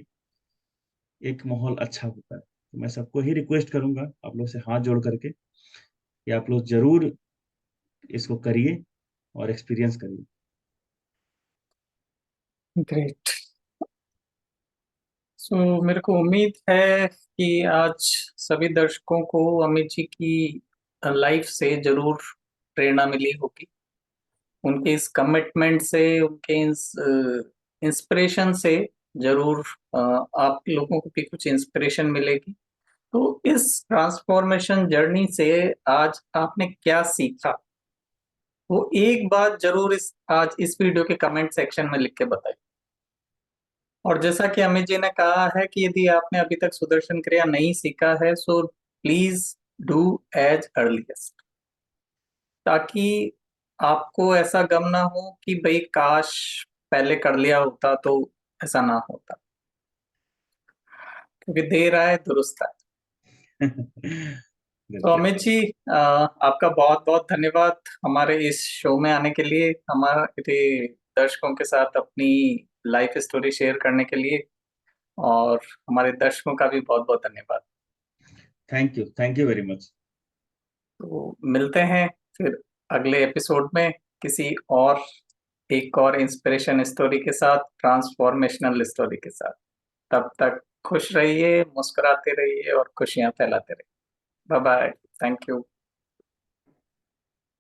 एक माहौल अच्छा होता है। तो मैं सबको ही रिक्वेस्ट करूंगा, आप लोग से हाथ जोड़ करके, कि आप लोग जरूर इसको करिए और एक्सपीरियंस करिए। ग्रेट। मेरे को उम्मीद है कि आज सभी दर्शकों को अमित जी की लाइफ से जरूर प्रेरणा मिली होगी। उनके इस कमिटमेंट से, उनके इस इंस्पिरेशन से जरूर आप लोगों को भी कुछ इंस्पिरेशन मिलेगी। तो इस ट्रांसफॉर्मेशन जर्नी से आज आपने क्या सीखा, वो एक बात जरूर आज इस वीडियो के कमेंट सेक्शन में लिख के बताइए। और जैसा कि अमित जी ने कहा है कि यदि आपने अभी तक सुदर्शन क्रिया नहीं सीखा है, so please do as earliest, ताकि आपको ऐसा गम ना हो कि भाई काश पहले कर लिया होता तो ऐसा ना होता, क्योंकि देर आए दुरुस्त आए। तो बिल्कुल। अमित जी, आपका बहुत बहुत धन्यवाद हमारे इस शो में आने के लिए, हमारे दर्शकों के साथ अपनी लाइफ स्टोरी शेयर करने के लिए। और हमारे दर्शकों का भी बहुत बहुत धन्यवाद। Thank you very much. तो मिलते हैं फिर अगले एपिसोड में किसी और एक और इंस्पिरेशन स्टोरी के साथ, ट्रांसफॉर्मेशनल स्टोरी के साथ। तब तक खुश रहिए, मुस्कुराते रहिए और खुशियां फैलाते रहिए। Bye bye. Thank you.